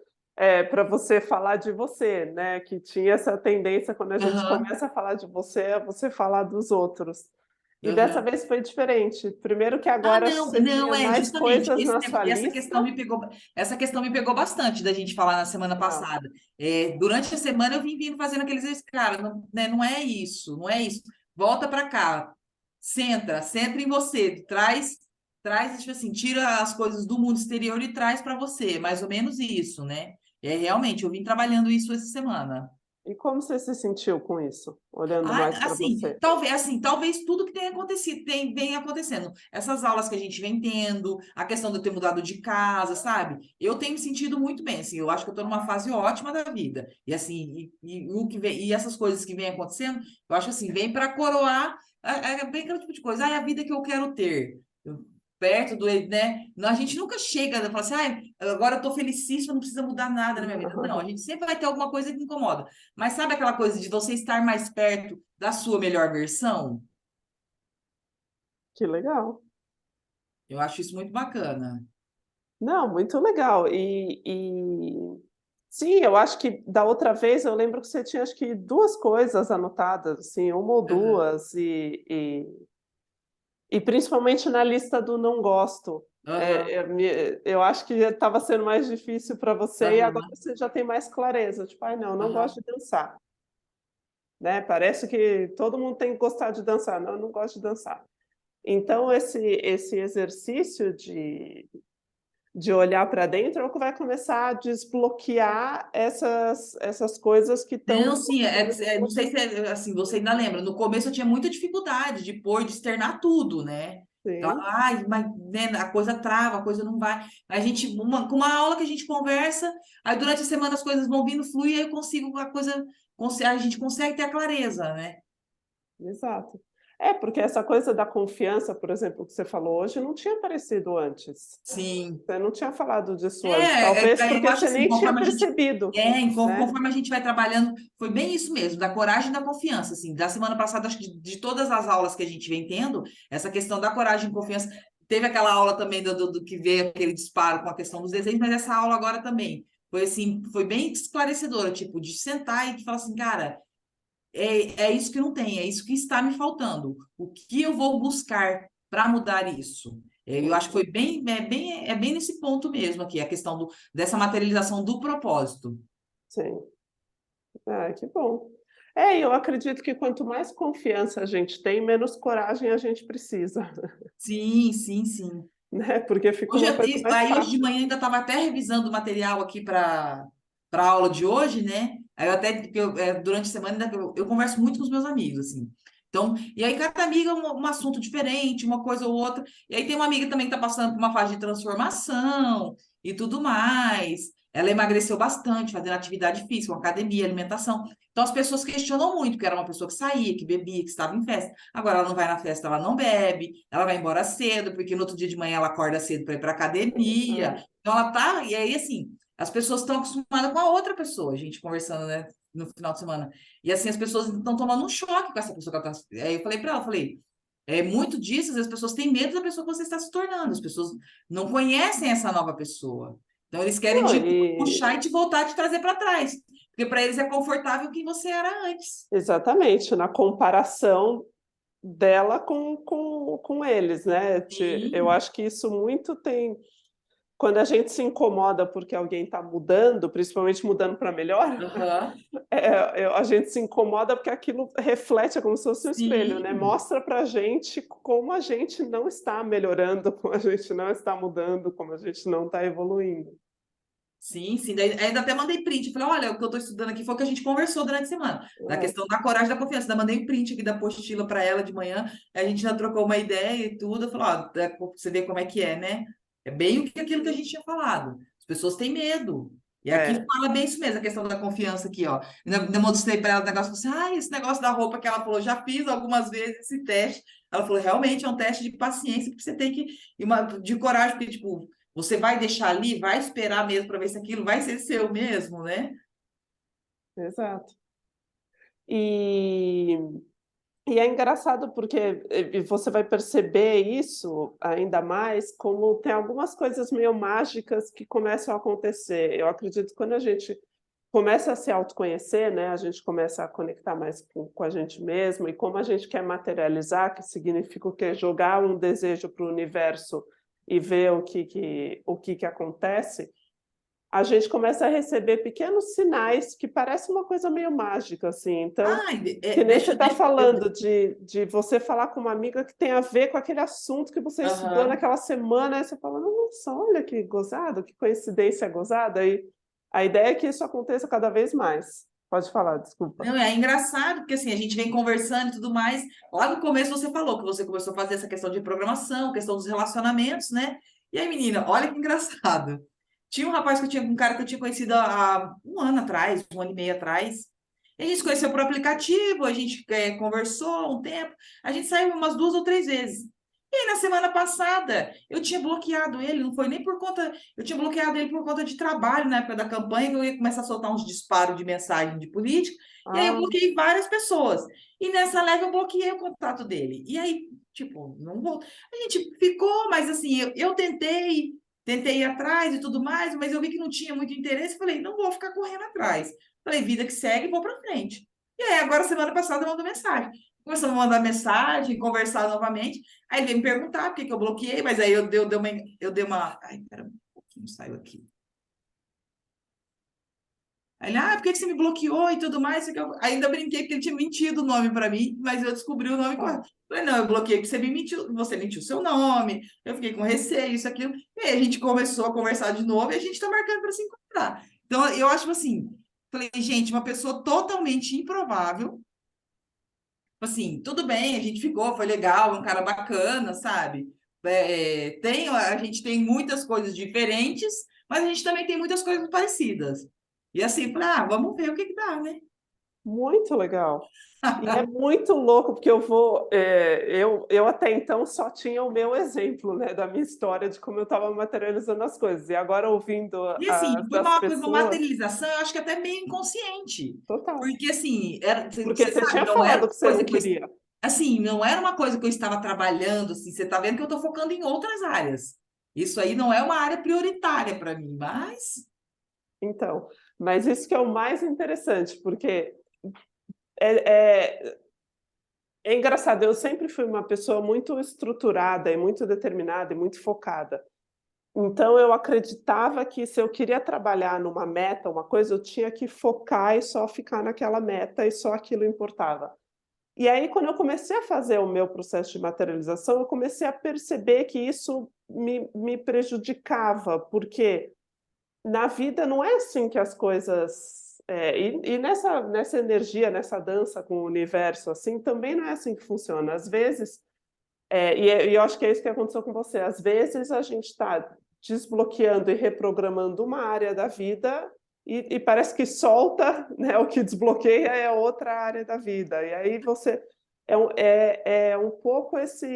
para você falar de você, né? Que tinha essa tendência, quando a gente Aham, começa a falar de você, é você falar dos outros. E dessa aham. vez foi diferente. Primeiro que agora acho que Não, você não, tinha mais justamente, coisas na sua lista. essa questão me pegou bastante da gente falar na semana Ah, passada. Durante a semana eu vim vindo fazendo aqueles, cara, não, né, não é isso, não é isso. Volta para cá, senta em você, traz, tipo assim, tira as coisas do mundo exterior e traz para você, mais ou menos isso, né? Realmente, eu vim trabalhando isso essa semana. e como você se sentiu com isso, olhando mais para você? Talvez tudo que tenha acontecido, venha acontecendo. Essas aulas que a gente vem tendo, a questão de eu ter mudado de casa, sabe? Eu tenho me sentido muito bem, assim, eu acho que eu estou numa fase ótima da vida. E assim, o que vem, e essas coisas que vêm acontecendo, eu acho assim, vem para coroar, bem aquele tipo de coisa, a vida que eu quero ter. Perto do, né? A gente nunca chega a falar assim, agora eu tô felicíssima, não precisa mudar nada na minha vida. Não, a gente sempre vai ter alguma coisa que incomoda. Mas sabe aquela coisa de você estar mais perto da sua melhor versão? Que legal. Eu acho isso muito bacana. Não, muito legal. Sim, eu acho que da outra vez eu lembro que você tinha acho que 2 coisas anotadas, assim, uma ou Aham, 2, e principalmente na lista do não gosto. aham, Eu acho que estava sendo mais difícil para você e agora aham, você já tem mais clareza, tipo: "Ai não, não gosto aham. de dançar", né, parece que todo mundo tem que gostar de dançar, não, eu não gosto de dançar. Então esse exercício de olhar para dentro é o que vai começar a desbloquear essas coisas que estão Não, sim, incomodando não sei você. se assim, você ainda lembra, no começo eu tinha muita dificuldade de pôr, de externar tudo, né? sim, Ai, mas né, a coisa trava, a coisa não vai. A gente, com uma aula que a gente conversa, aí durante a semana as coisas vão vindo, flui, aí eu consigo, a gente consegue ter a clareza, né? exato. É, porque essa coisa da confiança, por exemplo, que você falou hoje, não tinha aparecido antes. Sim. Você não tinha falado disso antes, talvez Eu porque acho você assim, nem tinha conforme a gente, percebido, né? conforme a gente vai trabalhando, foi bem isso mesmo, da coragem e da confiança, assim, da semana passada, acho que de todas as aulas que a gente vem tendo, essa questão da coragem e confiança, teve aquela aula também do que veio aquele disparo com a questão dos desenhos, mas essa aula agora também, foi assim, foi bem esclarecedora, tipo, de sentar e de falar assim, cara, é isso que não tem, é isso que está me faltando. O que eu vou buscar para mudar isso? Eu acho que foi Uhum, bem nesse ponto mesmo aqui, a questão dessa materialização do propósito. sim. Ah, que bom. É, e eu acredito que quanto mais confiança a gente tem, menos coragem a gente precisa, Sim, sim, sim. né? Porque fica uma coisa mais Hoje de fácil. manhã ainda estava até revisando o material aqui para a aula de hoje, né? Aí eu até, porque durante a semana eu converso muito com os meus amigos, assim. Então, e aí cada amiga é um assunto diferente, uma coisa ou outra. E aí tem uma amiga também que está passando por uma fase de transformação e tudo mais. Ela emagreceu bastante, fazendo atividade física, academia, alimentação. Então as pessoas questionam muito, porque era uma pessoa que saía, que bebia, que estava em festa. Agora ela não vai na festa, ela não bebe, ela vai embora cedo, porque no outro dia de manhã ela acorda cedo para ir para academia. É, Então ela tá, e aí assim, as pessoas estão acostumadas com a outra pessoa, a gente conversando, né, no final de semana. E assim, as pessoas estão tomando um choque com essa pessoa que ela tá. Aí eu falei para ela, falei, muito disso, às vezes as pessoas têm medo da pessoa que você está se tornando, as pessoas não conhecem essa nova pessoa. Então eles querem não, te puxar e e te voltar, te trazer para trás. Porque para eles é confortável quem você era antes. exatamente, na comparação dela com eles, né? Eu Sim. acho que isso muito tem. Quando a gente se incomoda porque alguém está mudando, principalmente mudando para melhor, Aham. a gente se incomoda porque aquilo reflete, é como se fosse um espelho, né? Sim. Mostra para a gente como a gente não está melhorando, como a gente não está mudando, como a gente não está evoluindo. Sim, sim. Daí, ainda até mandei print. Falei, olha, o que eu estou estudando aqui foi o que a gente conversou durante a semana. Da É, questão da coragem e da confiança. Ainda mandei um print aqui da apostila para ela de manhã. A gente já trocou uma ideia e tudo. Eu falei, ó, você vê como é que é, né? É bem aquilo que a gente tinha falado. As pessoas têm medo. E aqui é, fala bem isso mesmo, a questão da confiança aqui, ó. Ainda mostrei para ela o negócio, falei assim, esse negócio da roupa que ela falou, já fiz algumas vezes esse teste. Ela falou, realmente é um teste de paciência, porque você tem que, e de coragem, porque, tipo, você vai deixar ali, vai esperar mesmo para ver se aquilo vai ser seu mesmo, né? exato. E E é engraçado porque você vai perceber isso ainda mais como tem algumas coisas meio mágicas que começam a acontecer. Eu acredito que quando a gente começa a se autoconhecer, né, a gente começa a conectar mais com a gente mesmo e como a gente quer materializar, que significa o quê? Jogar um desejo para o universo e ver o que que acontece, a gente começa a receber pequenos sinais que parece uma coisa meio mágica, assim. Então, Ah, que nem você está deixa eu. falando de você falar com uma amiga que tem a ver com aquele assunto que você estudou Aham. naquela semana, aí você fala: "Nossa, olha que gozado, que coincidência gozada", e a ideia é que isso aconteça cada vez mais. Pode falar, desculpa. Não, é engraçado, porque assim, a gente vem conversando e tudo mais. Lá no começo você falou que você começou a fazer essa questão de programação, questão dos relacionamentos, né? E aí, menina, olha que engraçado. Tinha um rapaz que eu tinha, um cara que eu tinha conhecido há um ano atrás, um ano e meio atrás. E a gente se conheceu por aplicativo, a gente conversou um tempo, a gente saiu umas 2 ou 3 vezes. E aí, na semana passada, eu tinha bloqueado ele, não foi nem por conta. Eu tinha bloqueado ele por conta de trabalho na época da campanha, que eu ia começar a soltar uns disparos de mensagem de político. E aí eu Ah, bloqueei várias pessoas. E nessa leve eu bloqueei o contato dele. E aí, tipo, não vou. A gente ficou, mas assim, eu tentei ir atrás e tudo mais, mas eu vi que não tinha muito interesse. Falei, não vou ficar correndo atrás. Falei, vida que segue, vou pra frente. E aí, agora, semana passada, eu mando mensagem. Começamos a mandar mensagem, conversar novamente. Aí ele veio me perguntar por que que eu bloqueei, mas aí eu dei uma. Ai, pera um pouquinho, saiu aqui. Aí ele, por que que você me bloqueou e tudo mais? Ainda brinquei porque ele tinha mentido o nome para mim, mas eu descobri o nome tá. correto. Falei, não, eu bloqueei porque você mentiu o seu nome, eu fiquei com receio, isso, aquilo. E aí a gente começou a conversar de novo e a gente está marcando para se encontrar. Então, eu acho assim, falei, gente, uma pessoa totalmente improvável assim, tudo bem, a gente ficou, foi legal, um cara bacana, sabe? A gente tem muitas coisas diferentes, mas a gente também tem muitas coisas parecidas. E assim, falei, vamos ver o que que dá, né? Muito legal. E é muito louco, porque eu até então só tinha o meu exemplo, né, da minha história de como eu estava materializando as coisas. E agora ouvindo E as assim, das foi uma pessoas, materialização, eu acho que até meio inconsciente. total. Porque assim, Porque você você sabe, tinha não era falado uma que você coisa não que eu, queria. assim, não era uma coisa que eu estava trabalhando, assim, você está vendo que eu estou focando em outras áreas. Isso aí não é uma área prioritária para mim, mas Então, mas isso que é o mais interessante, porque é, é, é engraçado, eu sempre fui uma pessoa muito estruturada e muito determinada e muito focada. Então eu acreditava que se eu queria trabalhar numa meta, uma coisa, eu tinha que focar e só ficar naquela meta e só aquilo importava. E aí quando eu comecei a fazer o meu processo de materialização, eu comecei a perceber que isso me prejudicava, porque na vida não é assim que as coisas e nessa energia, nessa dança com o universo, assim, também não é assim que funciona. Às vezes e eu acho que é isso que aconteceu com você. Às vezes a gente está desbloqueando e reprogramando uma área da vida e parece que solta, né, o que desbloqueia é outra área da vida. E aí você é um pouco esse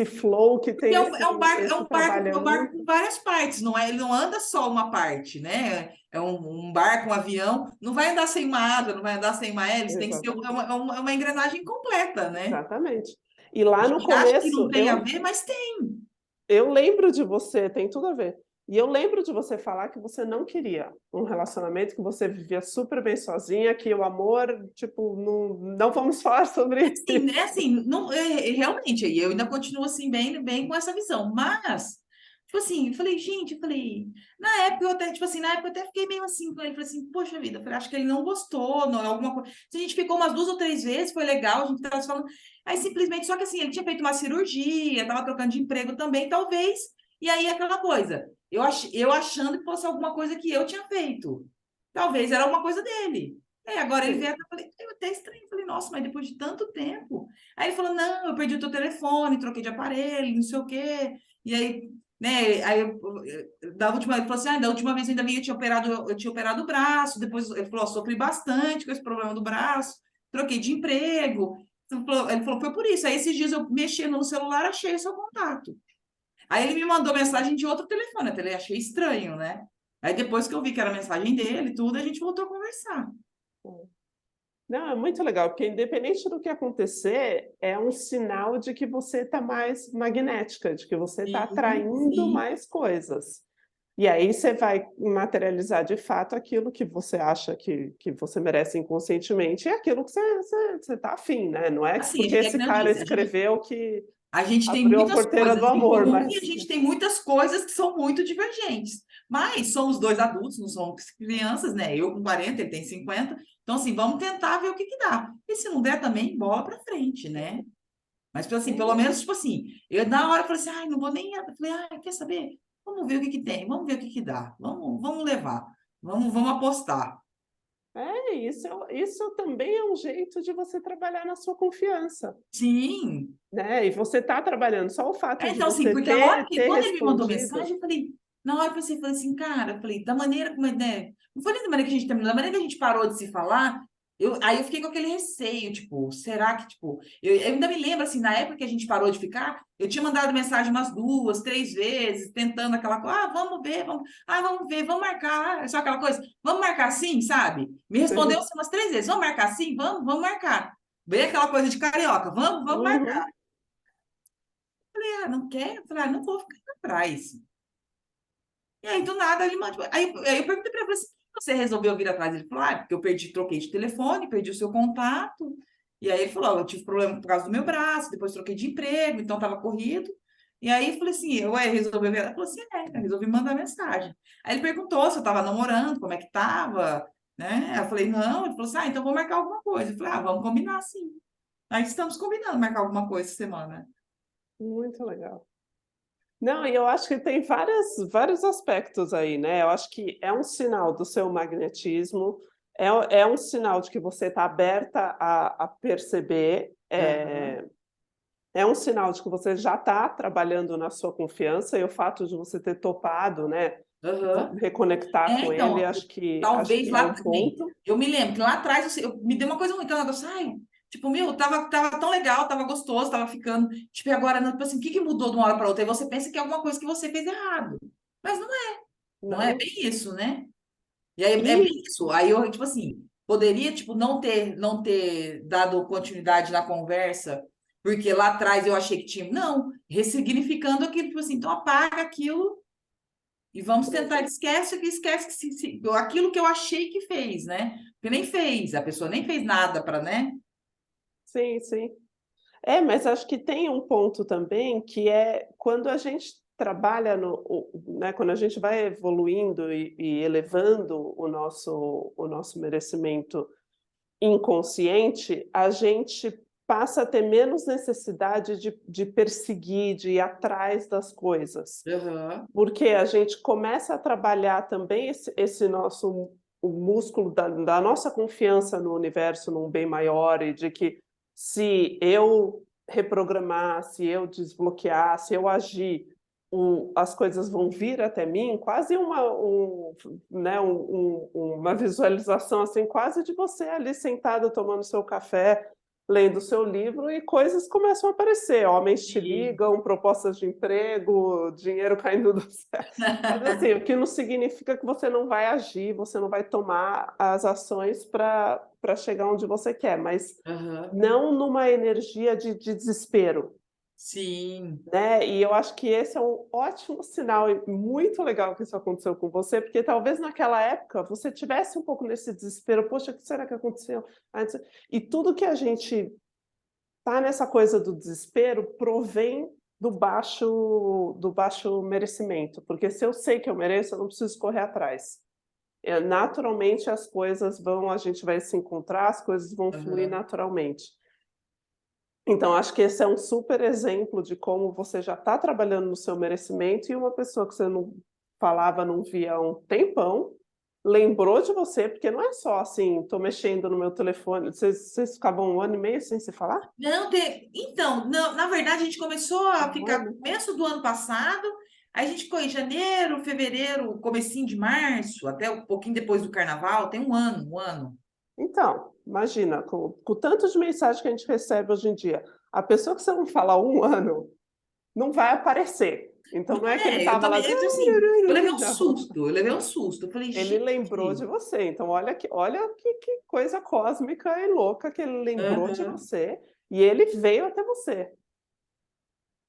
flow que porque tem esse é um barco trabalhando. com várias partes, não é? Ele não anda só uma parte, né? É um barco, um avião, não vai andar sem uma asa, não vai andar sem uma hélice, tem que ser Exatamente, é uma engrenagem completa, né? exatamente. E A lá no gente acha que não começo, tem a ver, mas tem. eu lembro de você, tem tudo a ver. E eu lembro de você falar que você não queria um relacionamento, que você vivia super bem sozinha, que o amor, tipo, não vamos falar sobre Sim, isso. né? Assim, não, realmente, aí eu ainda continuo assim, bem com essa visão, mas, tipo assim, eu falei, gente, eu falei, na época eu até, tipo assim, na época eu até fiquei meio assim com ele, falei assim, poxa vida, eu falei, acho que ele não gostou, não, alguma coisa. Se a gente ficou umas 2 ou 3 vezes, foi legal, a gente tava se falando, aí simplesmente, só que assim, ele tinha feito uma cirurgia, tava trocando de emprego também, talvez, e aí aquela coisa, eu achando que fosse alguma coisa que eu tinha feito, talvez era alguma coisa dele. Agora ele Sim. veio, eu falei, eu até estranho, falei, nossa, mas depois de tanto tempo. Aí ele falou, não, eu perdi o teu telefone, troquei de aparelho, não sei o quê. E aí, né, da última, ele falou assim, da última vez eu ainda vi, eu tinha operado o braço, depois ele falou, sofri bastante com esse problema do braço, troquei de emprego. Ele falou, foi por isso. Aí esses dias eu mexendo no celular, achei o seu contato. Aí ele me mandou mensagem de outro telefone, até ele achei estranho, né? Aí depois que eu vi que era mensagem dele, tudo, a gente voltou a conversar. Não, é muito legal, porque independente do que acontecer, é um sinal de que você está mais magnética, de que você está Sim, atraindo sim. mais coisas. E aí você vai materializar de fato aquilo que você acha que você merece inconscientemente e aquilo que você está afim, né? Não é Assim, porque é que esse nem eu cara disse, escreveu que a gente tem abriu a muitas porteira do coisas em amor, comum e a mas gente tem muitas coisas que são muito divergentes. Mas somos dois adultos, não somos crianças, né? Eu com 40, ele tem 50. Então, assim, vamos tentar ver o que que dá. E se não der também, bola pra frente, né? Mas, tipo assim, pelo menos, tipo assim, eu na hora falei assim, ai, não vou nem. Eu falei, ai, quer saber? Vamos ver o que que tem, vamos ver o que que dá. Vamos levar. Vamos apostar. isso também é um jeito de você trabalhar na sua confiança, Sim. né? E você está trabalhando, só o fato de Então, assim, você porque a hora que, ter quando ele me mandou respondido. mensagem, eu falei, na hora eu pensei, falei assim, cara, eu falei, da maneira como, né? Não foi nem da maneira que a gente terminou, da maneira que a gente parou de se falar, aí eu fiquei com aquele receio, tipo, será que, tipo, eu ainda me lembro, assim, na época que a gente parou de ficar, eu tinha mandado mensagem umas 2, 3 vezes, tentando aquela coisa, vamos ver, vamos marcar, só aquela coisa, vamos marcar sim, sabe? Me respondeu assim, umas 3 vezes, vamos marcar sim, vamos marcar. Bem aquela coisa de carioca, vamos marcar. Uhum. Não quer? Eu falei, não vou ficar atrás. E aí, do nada, ele mandou. Aí eu perguntei para ele, assim, por que você resolveu vir atrás? Ele falou, porque eu troquei de telefone, perdi o seu contato. E aí ele falou, eu tive problema por causa do meu braço, depois troquei de emprego, então estava corrido. E aí eu falei assim, resolveu vir? Ele falou assim, eu resolvi mandar mensagem. Aí ele perguntou se eu estava namorando, como é que estava, né? Aí eu falei, não. Ele falou assim, então vou marcar alguma coisa. Eu falei, vamos combinar sim. Aí estamos combinando marcar alguma coisa essa semana. Muito legal. Não, e eu acho que tem vários aspectos aí, né? Eu acho que é um sinal do seu magnetismo, É um sinal de que você está aberta a perceber, Aham, é um sinal de que você já está trabalhando na sua confiança, e o fato de você ter topado, né, aham. reconectar com ele, Então, acho talvez que é lá um também. ponto. Eu me lembro que lá atrás me deu uma coisa ruim, então, um negócio, ai, tipo, meu, tava tão legal, tava gostoso, tava ficando. Tipo, e agora, tipo assim, o que que mudou de uma hora para outra? E você pensa que é alguma coisa que você fez errado. Mas não é Não. bem isso, né? E aí é E bem isso. Aí eu, tipo assim, poderia, tipo, não ter dado continuidade na conversa, porque lá atrás eu achei que tinha. Não, ressignificando aquilo, tipo assim, então apaga aquilo e vamos tentar, esquece que aquilo que eu achei que fez, né? Porque nem fez, a pessoa nem fez nada para, né? sim, sim. É, mas acho que tem um ponto também que é quando a gente trabalha né, quando a gente vai evoluindo e elevando o nosso merecimento inconsciente, a gente passa a ter menos necessidade de perseguir, de ir atrás das coisas. Aham, Porque a gente começa a trabalhar também esse nosso o músculo da nossa confiança no universo, num bem maior, e de que se eu reprogramar, se eu desbloquear, se eu agir, as coisas vão vir até mim, quase né, uma visualização, assim, quase de você ali sentada tomando seu café, lendo seu livro, e coisas começam a aparecer, homens te sim. ligam, propostas de emprego, dinheiro caindo do céu. Mas assim, o que não significa que você não vai agir, você não vai tomar as ações para chegar onde você quer, mas Aham, não numa energia de desespero, sim. né. E eu acho que esse é um ótimo sinal, e muito legal que isso aconteceu com você, porque talvez naquela época você tivesse um pouco nesse desespero: "Poxa, o que será que aconteceu?" E tudo que a gente tá nessa coisa do desespero provém do baixo merecimento, porque se eu sei que eu mereço, eu não preciso correr atrás. Naturalmente a gente vai se encontrar, as coisas vão fluir Aham, naturalmente. Então acho que esse é um super exemplo de como você já está trabalhando no seu merecimento, e uma pessoa que você não falava, não via há um tempão, lembrou de você, porque não é só assim: "Tô mexendo no meu telefone", vocês ficavam 1 ano e meio sem se falar? não, então, não, na verdade, a gente começou a 1 ficar ano? no começo do ano passado, aí a gente ficou em janeiro, fevereiro, comecinho de março, até um pouquinho depois do carnaval, tem um ano. Então, imagina, com o tanto de mensagem que a gente recebe hoje em dia, a pessoa que você não fala há 1 ano não vai aparecer. Então Não não é que ele eu estava lá também, assim: assim, eu levei um não. susto, eu levei um susto, eu falei, Ele lembrou gente, de você, então olha que coisa cósmica e louca que ele lembrou de aham, você, e ele veio até você.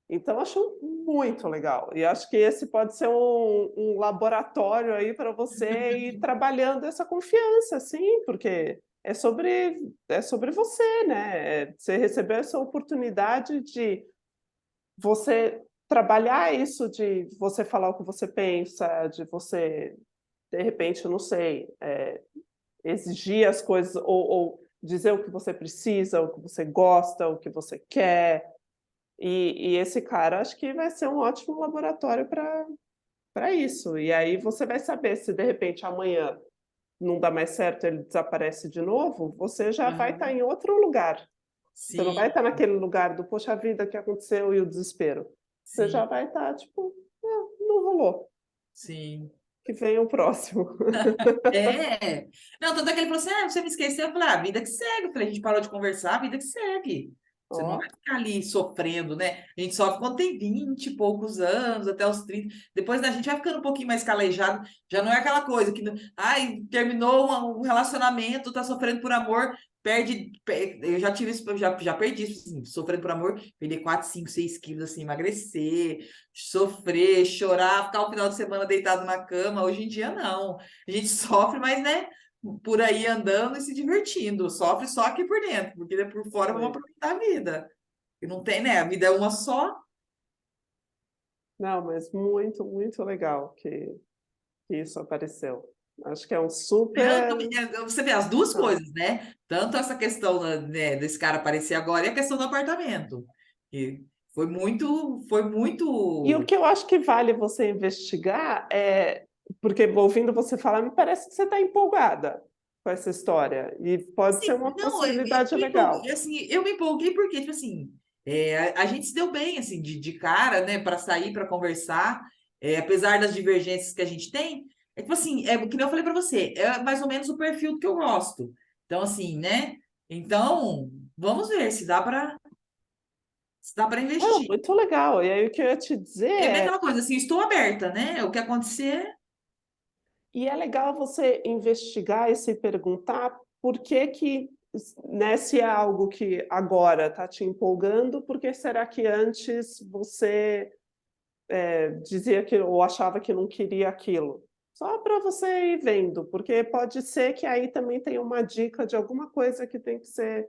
Então acho muito legal, e acho que esse pode ser um laboratório aí para você ir trabalhando essa confiança, assim, porque é sobre você, né, você recebeu essa oportunidade de você trabalhar isso, de você falar o que você pensa, de você, de repente, eu não sei, exigir as coisas, ou dizer o que você precisa, o que você gosta, o que você quer. E esse cara acho que vai ser um ótimo laboratório para isso. E aí você vai saber se de repente amanhã não dá mais certo, ele desaparece de novo, você já vai estar aham, em outro lugar. Você não vai sim, estar naquele lugar do "poxa vida, o que aconteceu?" e o desespero. Você sim, já vai estar tipo: "Ah, não rolou, sim. que venha o próximo". É. Não, tanto é que ele falou assim: ah, você me esqueceu. Eu falei: ah, vida que segue. Eu falei: a gente parou de conversar, vida que segue. Você não vai Ó, ficar ali sofrendo, né? A gente sofre quando tem 20 e poucos anos, até os 30. Depois da gente vai ficando um pouquinho mais calejado. Já não é aquela coisa que, ai, terminou um relacionamento, tá sofrendo por amor, eu já tive isso, já perdi isso, assim, sofrendo por amor, perder 4, 5, 6 quilos, assim, emagrecer, sofrer, chorar, ficar o final de semana deitado na cama. Hoje em dia, não. A gente sofre, mas, né, por aí andando e se divertindo. Sofre só aqui por dentro, porque por fora vamos foi. aproveitar a vida. E não tem, né? A vida é uma só. Não, mas muito, muito legal que isso apareceu. Acho que é um super Você vê as duas sinal. coisas, né? Tanto essa questão, né, desse cara aparecer agora e a questão do apartamento. E foi E o muito. que eu acho que vale você investigar porque ouvindo você falar, me parece que você está empolgada. com essa história. E pode ser Sim, uma não, possibilidade legal. eu me empolguei porque, tipo assim, a gente se deu bem, assim, de cara, né, para sair, para conversar, apesar das divergências que a gente tem, tipo assim, que nem eu falei para você, é mais ou menos o perfil que eu gosto. Então, assim, né, então, vamos ver se dá para Não, investir. muito legal. E aí o que eu ia te dizer É bem é, aquela coisa, assim, estou aberta, né, o que acontecer, e é legal você investigar e se perguntar por que que, né, se é algo que agora está te empolgando, por que será que antes você dizia que ou achava que não queria aquilo. Só para você ir vendo, porque pode ser que aí também tenha uma dica de alguma coisa que tem que ser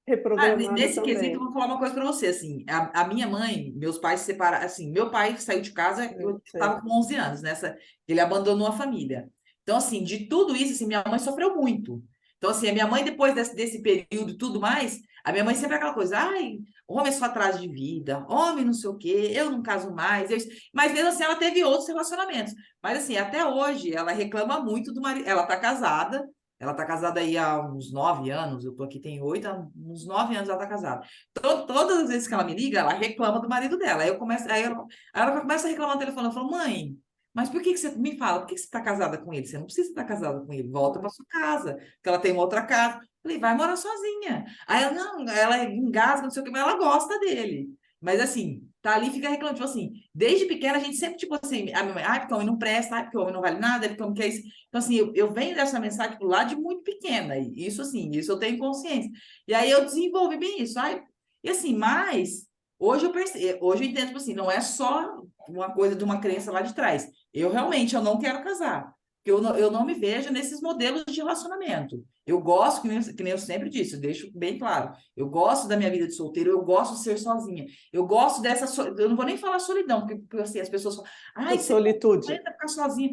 reprogramada Nesse quesito, eu também. vou falar uma coisa para você, assim, a minha mãe, meus pais se separaram, assim, meu pai saiu de casa, eu Sei. estava com 11 anos, nessa, ele abandonou a família. Então, assim, de tudo isso, assim, minha mãe sofreu muito. Então, assim, a minha mãe, depois desse período e tudo mais, a minha mãe sempre é aquela coisa, ai, homem é só atrás de vida, homem não sei o quê, eu não caso mais, mas mesmo assim ela teve outros relacionamentos. Mas, assim, até hoje, ela reclama muito do marido, ela tá casada aí há uns 9 anos, eu tô aqui tem 8, há uns 9 anos ela tá casada. Todas as vezes que ela me liga, ela reclama do marido dela. Aí ela começa a reclamar no telefone, eu falo, mãe, mas por que que você me fala? Por que que você tá casada com ele? Você não precisa estar casada com ele, volta para Claro. sua casa, porque ela tem uma outra casa. Eu falei, vai morar sozinha. Aí ela, não, ela engasga, não sei o que, mas ela gosta dele. Mas assim, tá ali e fica reclamando, tipo assim, desde pequena a gente sempre, tipo assim, a minha mãe, ai, porque o homem não presta, ai, porque o homem não vale nada, porque o homem quer isso. Então, assim, eu venho dessa mensagem tipo, lá de muito pequena, e isso, assim, isso eu tenho consciência. E aí eu desenvolvi bem isso. Aí, e assim, mas hoje eu percebo, hoje eu entendo, tipo assim, não é só uma coisa de uma crença lá de trás. Eu não quero casar. Porque eu não me vejo nesses modelos de relacionamento. Eu gosto, que nem eu sempre disse, eu deixo bem claro. Eu gosto da minha vida de solteiro, eu gosto de ser sozinha. Eu gosto dessa. Eu não vou nem falar solidão, porque assim, as pessoas falam, A ai, você não solitude. aguenta ficar sozinha.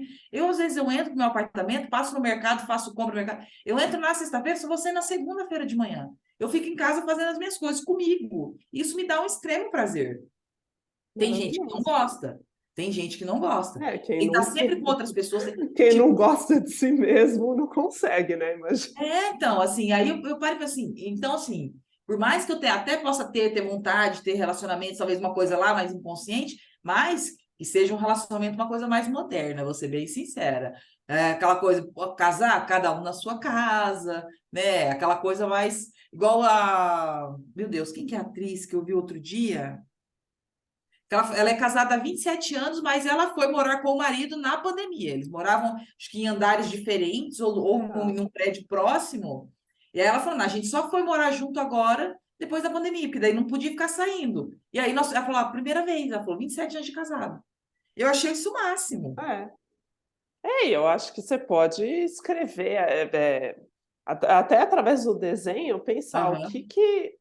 Às vezes, eu entro no meu apartamento, passo no mercado, faço compra no mercado. Eu entro na sexta-feira, só vou sair na segunda-feira de manhã. Eu fico em casa fazendo as minhas coisas comigo. Isso me dá um extremo prazer. Tem gente que não Maravilhoso. gosta. Tem gente que não gosta. É, E tá sempre com outras pessoas. quem não Tipo, gosta de si mesmo não consegue, né, imagina. então, assim, aí eu paro e falo assim, então, assim, por mais que até possa ter vontade, ter relacionamento, talvez uma coisa lá mais inconsciente, mas que seja um relacionamento uma coisa mais moderna, vou ser bem sincera. Aquela coisa, pô, casar, cada um na sua casa, né? Aquela coisa mais, igual meu Deus, quem que é a atriz que eu vi outro dia? Ela é casada há 27 anos, mas ela foi morar com o marido na pandemia. Eles moravam, acho que em andares diferentes ou Ah, num prédio próximo. E aí ela falou: "Não, a gente só foi morar junto agora, depois da pandemia, porque daí não podia ficar saindo." E aí ela falou: "A primeira vez", ela falou: 27 anos de casado. Eu achei isso o máximo. é. É, e eu acho que você pode escrever, até através do desenho, pensar o que Aham, que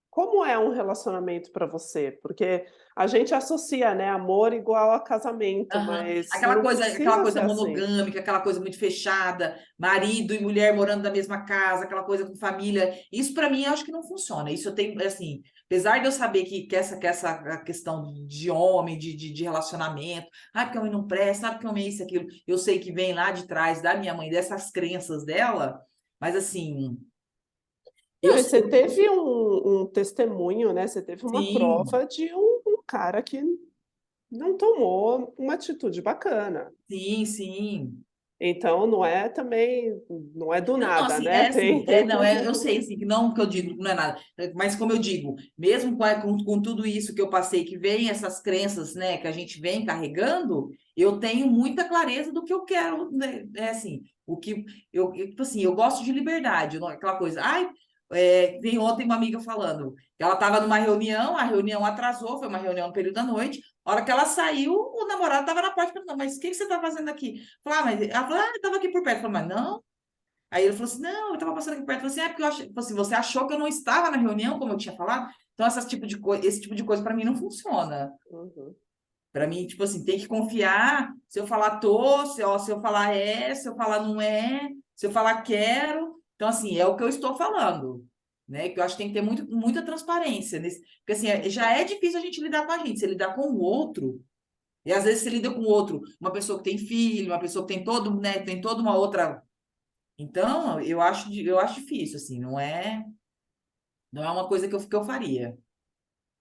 como é um relacionamento para você? Porque a gente associa, né, amor igual a casamento, aham. mas Aquela não coisa, aquela precisa coisa ser assim. monogâmica, aquela coisa muito fechada, marido e mulher morando na mesma casa, aquela coisa com família. Isso para mim eu acho que não funciona. Isso eu tenho, assim, apesar de eu saber que essa a questão de homem, de relacionamento, porque o homem não presta, sabe que o homem é isso, aquilo, eu sei que vem lá de trás da minha mãe, dessas crenças dela, mas assim, Não, eu, e você teve um testemunho, né, você teve uma sim, prova de um cara que não tomou uma atitude bacana. sim, sim. Então não é também não é do Não, não, nada, assim, né, tem não, eu sei, assim, que não que eu digo, não é nada, mas como eu digo, mesmo com tudo isso que eu passei, que vem essas crenças, né, que a gente vem carregando, eu tenho muita clareza do que eu quero, né, assim, o que, tipo assim, eu gosto de liberdade, aquela coisa, tem ontem uma amiga falando, que ela estava numa reunião, a reunião atrasou, foi uma reunião no período da noite, a hora que ela saiu, o namorado estava na porta, perguntando, mas o que você está fazendo aqui? Ela falou, eu estava aqui por perto, eu falei, mas não. Aí ele falou assim: não, eu estava passando aqui perto. Eu falei assim: porque eu achei, tipo assim, você achou que eu não estava na reunião, como eu tinha falado? Então, esse tipo de coisa para mim não funciona. uhum. Para mim, tipo assim, tem que confiar. Se eu falar tô, se eu falar se eu falar não é, se eu falar quero. Então, assim, é o que eu estou falando. Né? Que eu acho que tem que ter muita transparência nesse. Porque assim, já é difícil a gente lidar com a gente, você lidar com o outro. E às vezes você lida com o outro, uma pessoa que tem filho, uma pessoa que tem todo, né, tem toda uma outra Então, eu acho difícil, assim, não é uma coisa que eu faria.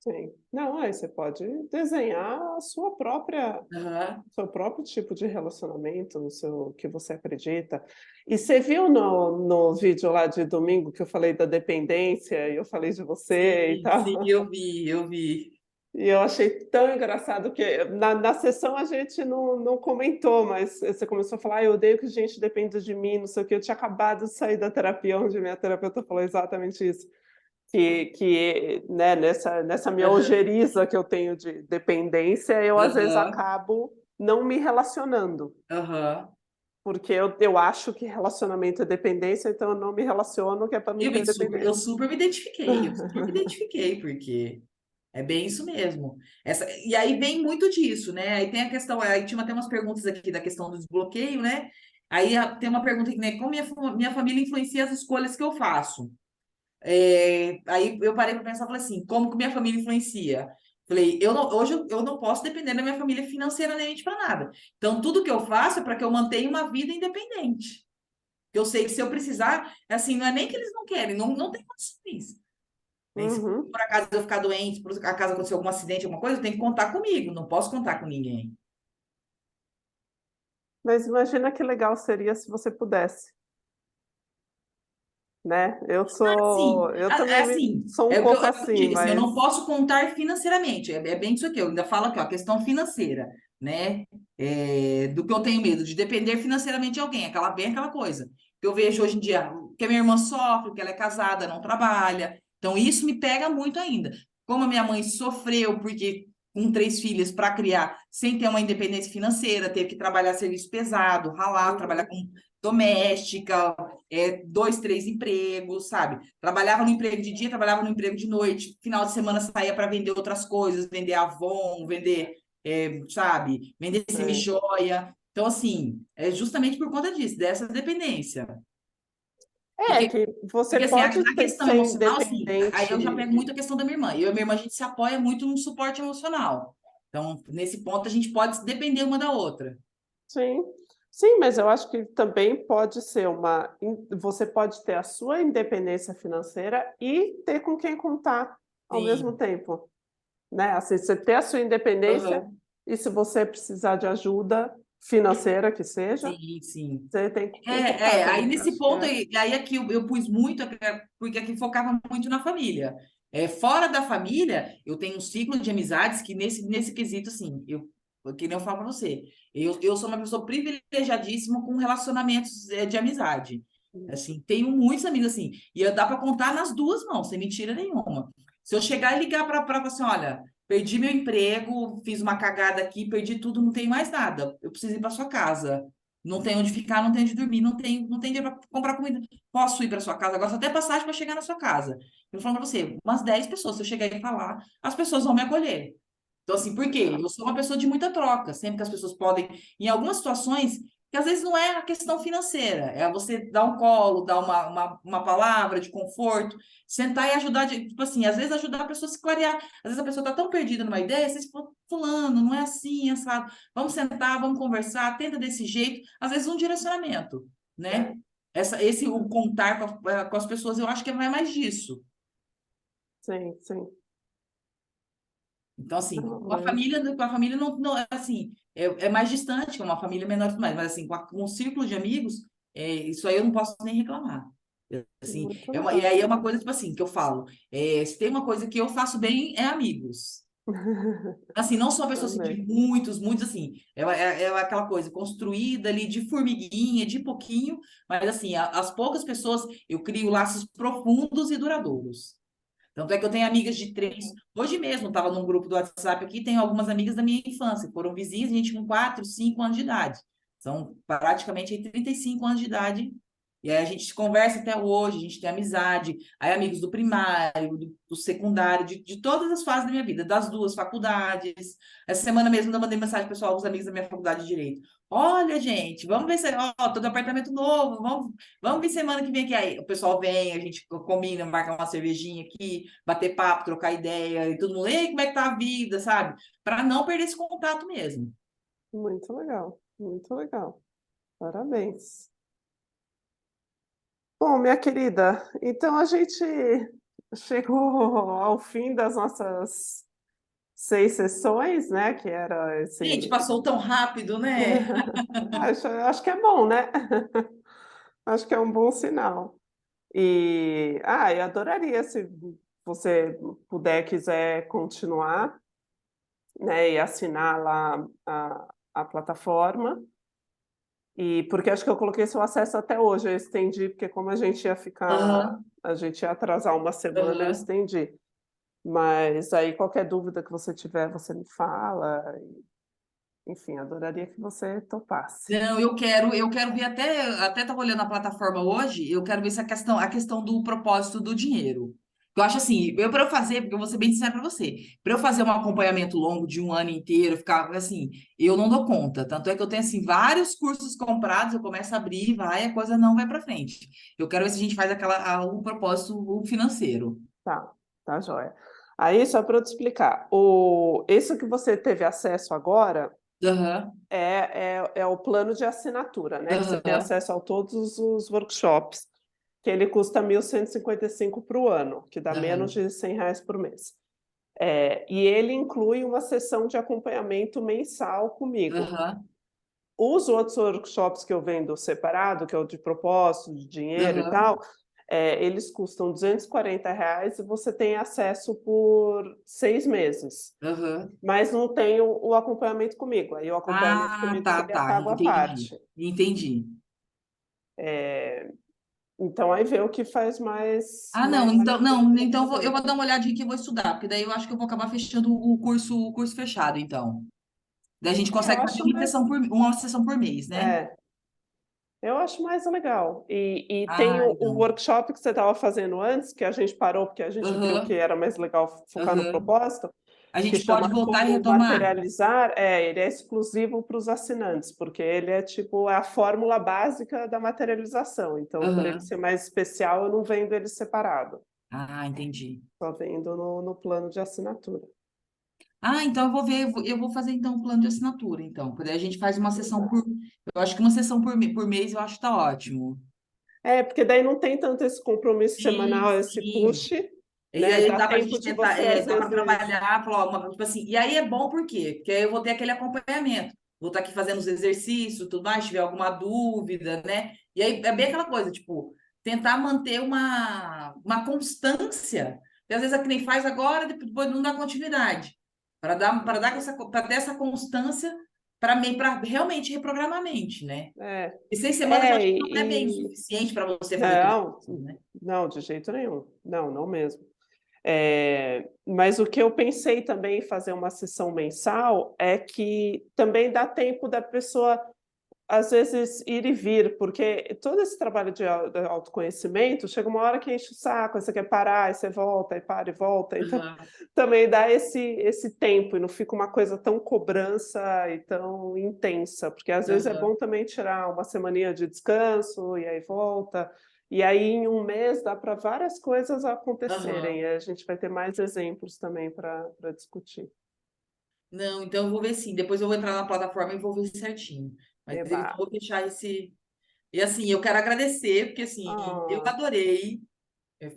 Sim. Não, aí você pode desenhar a sua própria Aham. seu próprio tipo de relacionamento, no seu que você acredita. E você viu no vídeo lá de domingo que eu falei da dependência e eu falei de você e Sim, tal? sim, eu vi, eu vi. E eu achei tão engraçado que na sessão a gente não comentou, mas você começou a falar: "Ai, eu odeio que gente dependa de mim, não sei o quê". Eu tinha acabado de sair da terapia, onde minha terapeuta falou exatamente isso, que, né, nessa minha Aham, ojeriza que eu tenho de dependência, eu às vezes aham, acabo não me relacionando, aham. porque eu acho que relacionamento é dependência, então eu não me relaciono, que é para não ter Eu dependência. super me identifiquei, eu super me identifiquei, porque é bem isso mesmo. E aí vem muito disso, né? Aí tem a questão, aí tinha até umas perguntas aqui da questão do desbloqueio, né? Aí tem uma pergunta aqui, né? Como minha família influencia as escolhas que eu faço? Aí eu parei para pensar, falei assim, como que minha família influencia? Falei, hoje eu não posso depender da minha família financeiramente para nada. Então, tudo que eu faço é para que eu mantenha uma vida independente. Eu sei que se eu precisar, assim, não é nem que eles não querem, não tem condições. Né? Se Uhum. por acaso eu ficar doente, por acaso acontecer algum acidente, alguma coisa, eu tenho que contar comigo, não posso contar com ninguém. Mas imagina que legal seria se você pudesse, né. Assim, Eu também sou um é o que pouco é o que eu assim, digo, assim, eu mas não posso contar financeiramente, é bem isso aqui, eu ainda falo aqui, ó, a questão financeira, né? Do que eu tenho medo, de depender financeiramente de alguém, bem aquela coisa. Que eu vejo hoje em dia, que a minha irmã sofre, que ela é casada, não trabalha, então isso me pega muito ainda. Como a minha mãe sofreu, porque com 3 filhas para criar, sem ter uma independência financeira, teve que trabalhar serviço pesado, ralar, trabalhar uhum, com doméstica, 2, 3 empregos, sabe? Trabalhava no emprego de dia, trabalhava no emprego de noite, final de semana saía para vender outras coisas, vender Avon, vender, sabe? Vender é. semijoia. Então, assim, é justamente por conta disso, dessa dependência. É Porque, que você porque assim, pode na questão ser emocional, assim, aí eu já independente. pego muito a questão da minha irmã. Eu e minha irmã, a gente se apoia muito no suporte emocional. Então, nesse ponto, a gente pode depender uma da outra. Sim, sim, mas eu acho que também pode ser você pode ter a sua independência financeira e ter com quem contar ao mesmo Sim. tempo, né, assim, você ter a sua independência Aham. e se você precisar de ajuda financeira que seja, Sim, sim. você tem que contar Aí também, nesse acho que ponto, é aí aqui eu pus muito, porque aqui focava muito na família. Fora da família, eu tenho um ciclo de amizades que nesse quesito, assim, que nem eu falo pra você, eu sou uma pessoa privilegiadíssima com relacionamentos de amizade. Assim, tenho muitos amigos assim, e dá para contar nas duas mãos, sem mentira nenhuma. Se eu chegar e ligar para você, olha, perdi meu emprego, fiz uma cagada aqui, perdi tudo, não tenho mais nada, eu preciso ir para sua casa. Não tem onde ficar, não tem onde dormir, não tem dinheiro para comprar comida. Posso ir para sua casa agora, só até passagem para chegar na sua casa. Eu falo para você, umas 10 pessoas, se eu chegar e falar, as pessoas vão me acolher. Então, assim, por quê? legal. Eu sou uma pessoa de muita troca, sempre que as pessoas podem, em algumas situações, que às vezes não é a questão financeira, é você dar um colo, dar uma palavra de conforto, sentar e ajudar, tipo assim, às vezes ajudar a pessoa a se clarear. Às vezes a pessoa está tão perdida numa ideia, você fala, fulano, não é assim, é sabe? Vamos sentar, vamos conversar, tenta desse jeito, às vezes um direcionamento, É, né? O contar com as pessoas, eu acho que vai mais disso. sim, sim. Então, assim, Não, com a família não assim, é mais distante, é uma família menor e tudo mais, mas assim, com um círculo de amigos, isso aí eu não posso nem reclamar. Assim, muito e aí legal. é uma coisa, tipo assim, que eu falo, se tem uma coisa que eu faço bem, é amigos. Assim, não sou uma pessoa assim, de Também. muitos, muitos, assim, é aquela coisa construída ali de formiguinha, de pouquinho, mas assim, as poucas pessoas, eu crio laços profundos e duradouros. Tanto é que eu tenho amigas de 3. Hoje mesmo, estava num grupo do WhatsApp aqui, tenho algumas amigas da minha infância, foram vizinhas, a gente com 4, 5 anos de idade. São praticamente aí 35 anos de idade. E aí a gente se conversa até hoje, a gente tem amizade. Aí amigos do primário, do secundário, de todas as fases da minha vida, das duas faculdades. Essa semana mesmo eu mandei mensagem pessoal aos amigos da minha faculdade de Direito. Olha, gente, vamos ver se. Ó, tô no apartamento novo, vamos ver semana que vem aqui. Aí o pessoal vem, a gente combina, marca uma cervejinha aqui, bater papo, trocar ideia, e todo mundo, ei, como é que tá a vida, sabe? Para não perder esse contato mesmo. Muito legal, muito legal. Parabéns. Bom, minha querida, então a gente chegou ao fim das nossas 6 sessões, né, que era esse Gente, passou tão rápido, né? acho que é bom, né. Acho que é um bom sinal. Eu adoraria se você quiser continuar, né, e assinar lá a plataforma, e porque acho que eu coloquei seu acesso até hoje, eu estendi, porque como Aham, a gente ia atrasar uma semana, eu aham. estendi. Mas aí qualquer dúvida que você tiver, você me fala, enfim, adoraria que você topasse. Não, eu quero ver até estava olhando a plataforma hoje, eu quero ver se a questão do propósito do dinheiro. Eu acho assim, eu para eu fazer, porque eu vou ser bem sincera para você, para eu fazer um acompanhamento longo de um ano inteiro, ficar assim, eu não dou conta. Tanto é que eu tenho assim vários cursos comprados, eu começo a abrir, vai, a coisa não vai para frente. Eu quero ver se a gente faz o propósito o financeiro. Tá, tá joia. Aí só para eu te explicar, o esse que você teve acesso agora Aham, é o plano de assinatura, né, que você tem aham, acesso a todos os workshops, que ele custa 1.155 para o ano, que dá menos aham, de R$ 100 por mês. E ele inclui uma sessão de acompanhamento mensal comigo. aham, Os outros workshops que eu vendo separado, que é o de propósito, de dinheiro e aham, tal, eles custam R$ 240 e você tem acesso por 6 meses, aham. mas não tem o acompanhamento comigo, aí o acompanhamento Ah, comigo tá, seria tá, pago à entendi, parte. entendi. Então aí vê o que faz Ah, mais sentido não, para então eu você. vou dar uma olhadinha que eu vou estudar, porque daí eu acho que eu vou acabar fechando o curso fechado, então. Daí a gente Eu consegue fazer acho mais uma sessão por mês, né? é. Eu acho mais legal. E tem Ah, o então. workshop que você estava fazendo antes, que a gente parou, porque a gente viu que Aham, era mais legal focar no aham. propósito, A que gente pode chama voltar e Como retomar? Materializar. Ele é exclusivo para os assinantes, porque ele é tipo a fórmula básica da materialização. Então, por ele Aham. ser mais especial, eu não vendo ele separado, Ah, entendi. só vendo no plano de assinatura. Ah, então eu vou ver, eu vou fazer então um plano de assinatura, então. Porque daí a gente faz uma sessão por. Exato. Eu acho que uma sessão por mês eu acho que tá ótimo. Porque daí não tem tanto esse compromisso Sim, semanal, esse sim. push, E né? aí Dá dá para a tempo gente de tentar, você, às dá para vezes. trabalhar, falar tipo assim, e aí é bom por quê? Porque aí eu vou ter aquele acompanhamento, vou estar aqui fazendo os exercícios, tudo mais, se tiver alguma dúvida, né? E aí é bem aquela coisa, tipo, tentar manter uma constância, que às vezes é que nem faz agora, depois não dá continuidade, para ter essa constância para realmente reprogramar a mente, né? É, E 6 semanas eu é, acho que não é bem o e suficiente para você fazer tudo não, isso, né? não, de jeito nenhum. Não, não mesmo. Mas o que eu pensei também em fazer uma sessão mensal é que também dá tempo da pessoa, às vezes, ir e vir, porque todo esse trabalho de autoconhecimento, chega uma hora que enche o saco, aí você quer parar, aí você volta, aí para e volta, então Aham, também dá esse tempo e não fica uma coisa tão cobrança e tão intensa, porque às vezes é bom aham, também tirar uma semaninha de descanso e aí volta, e aí em um mês dá para várias coisas acontecerem, aham. e a gente vai ter mais exemplos também para discutir. Não, então eu vou ver sim. Depois eu vou entrar na plataforma e vou ver certinho. Mas Eba! eu vou fechar esse. E assim, eu quero agradecer, porque assim, eu Ah, adorei.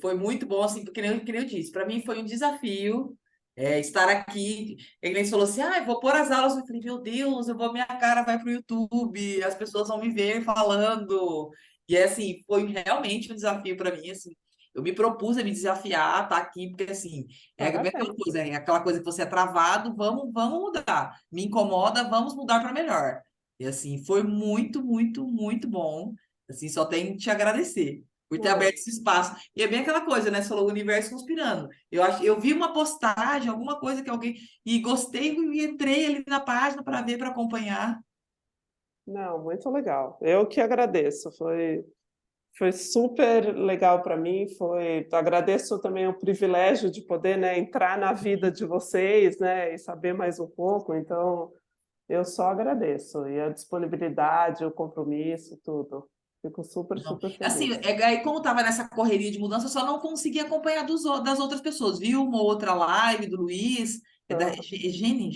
Foi muito bom, assim, porque que nem eu disse, para mim foi um desafio estar aqui. Ele falou assim: ah, eu vou pôr as aulas. Eu falei, meu Deus, minha cara vai pro YouTube, as pessoas vão me ver falando. E assim, foi realmente um desafio para mim, assim. Eu me propus a me desafiar, tá aqui, porque assim, é a mesma parabéns. coisa, é aquela coisa que você é travado, vamos mudar. Me incomoda, vamos mudar para melhor. E assim, foi muito, muito, muito bom. Assim, só tenho que te agradecer por ter Ah, aberto esse espaço. E é bem aquela coisa, né? Você falou o universo conspirando. Eu vi uma postagem, alguma coisa que alguém e gostei e entrei ali na página para ver, para acompanhar. não, muito legal. Eu que agradeço, foi super legal para mim, agradeço também o privilégio de poder, né, entrar na vida de vocês, né, e saber mais um pouco, então eu só agradeço, e a disponibilidade, o compromisso, tudo. Fico super, Não. super Assim, feliz. aí como estava nessa correria de mudança, eu só não consegui acompanhar das outras pessoas. Vi uma outra live do Luiz, é da Aham. Gene?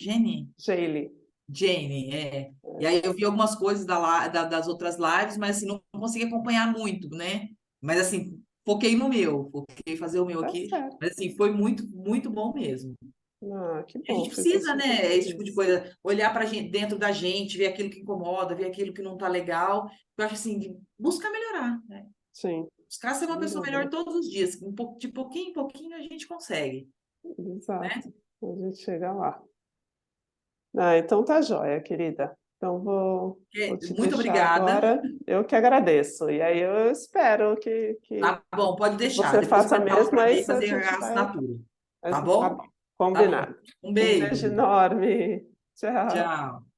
Sheila, Jane, é. E aí eu vi algumas coisas das outras lives, mas assim, não consegui acompanhar muito, né? Mas assim, foquei no meu, foquei em fazer o meu Tá aqui. certo. Mas assim, foi muito, muito bom mesmo. Ah, que A bom, gente fico precisa, super né? Esse tipo de feliz. coisa, olhar para gente, dentro da gente, ver aquilo que incomoda, ver aquilo que não tá legal. Eu acho assim, buscar melhorar, né? Sim, Buscar ser uma sem pessoa melhor dúvida. todos os dias. De pouquinho em pouquinho a gente consegue, né? Exato. A gente chega lá. Ah, então tá joia, querida. Então vou te Muito deixar obrigada. agora. Eu que agradeço. E aí eu espero que Tá bom, pode deixar. você Depois você faça vai falar mesmo, para mim mas a fazer gente a vai. assinatura. Mas Tá tá bom? bom, Tá bom. combinado. Um Um beijo beijo. enorme. Tchau. Tchau.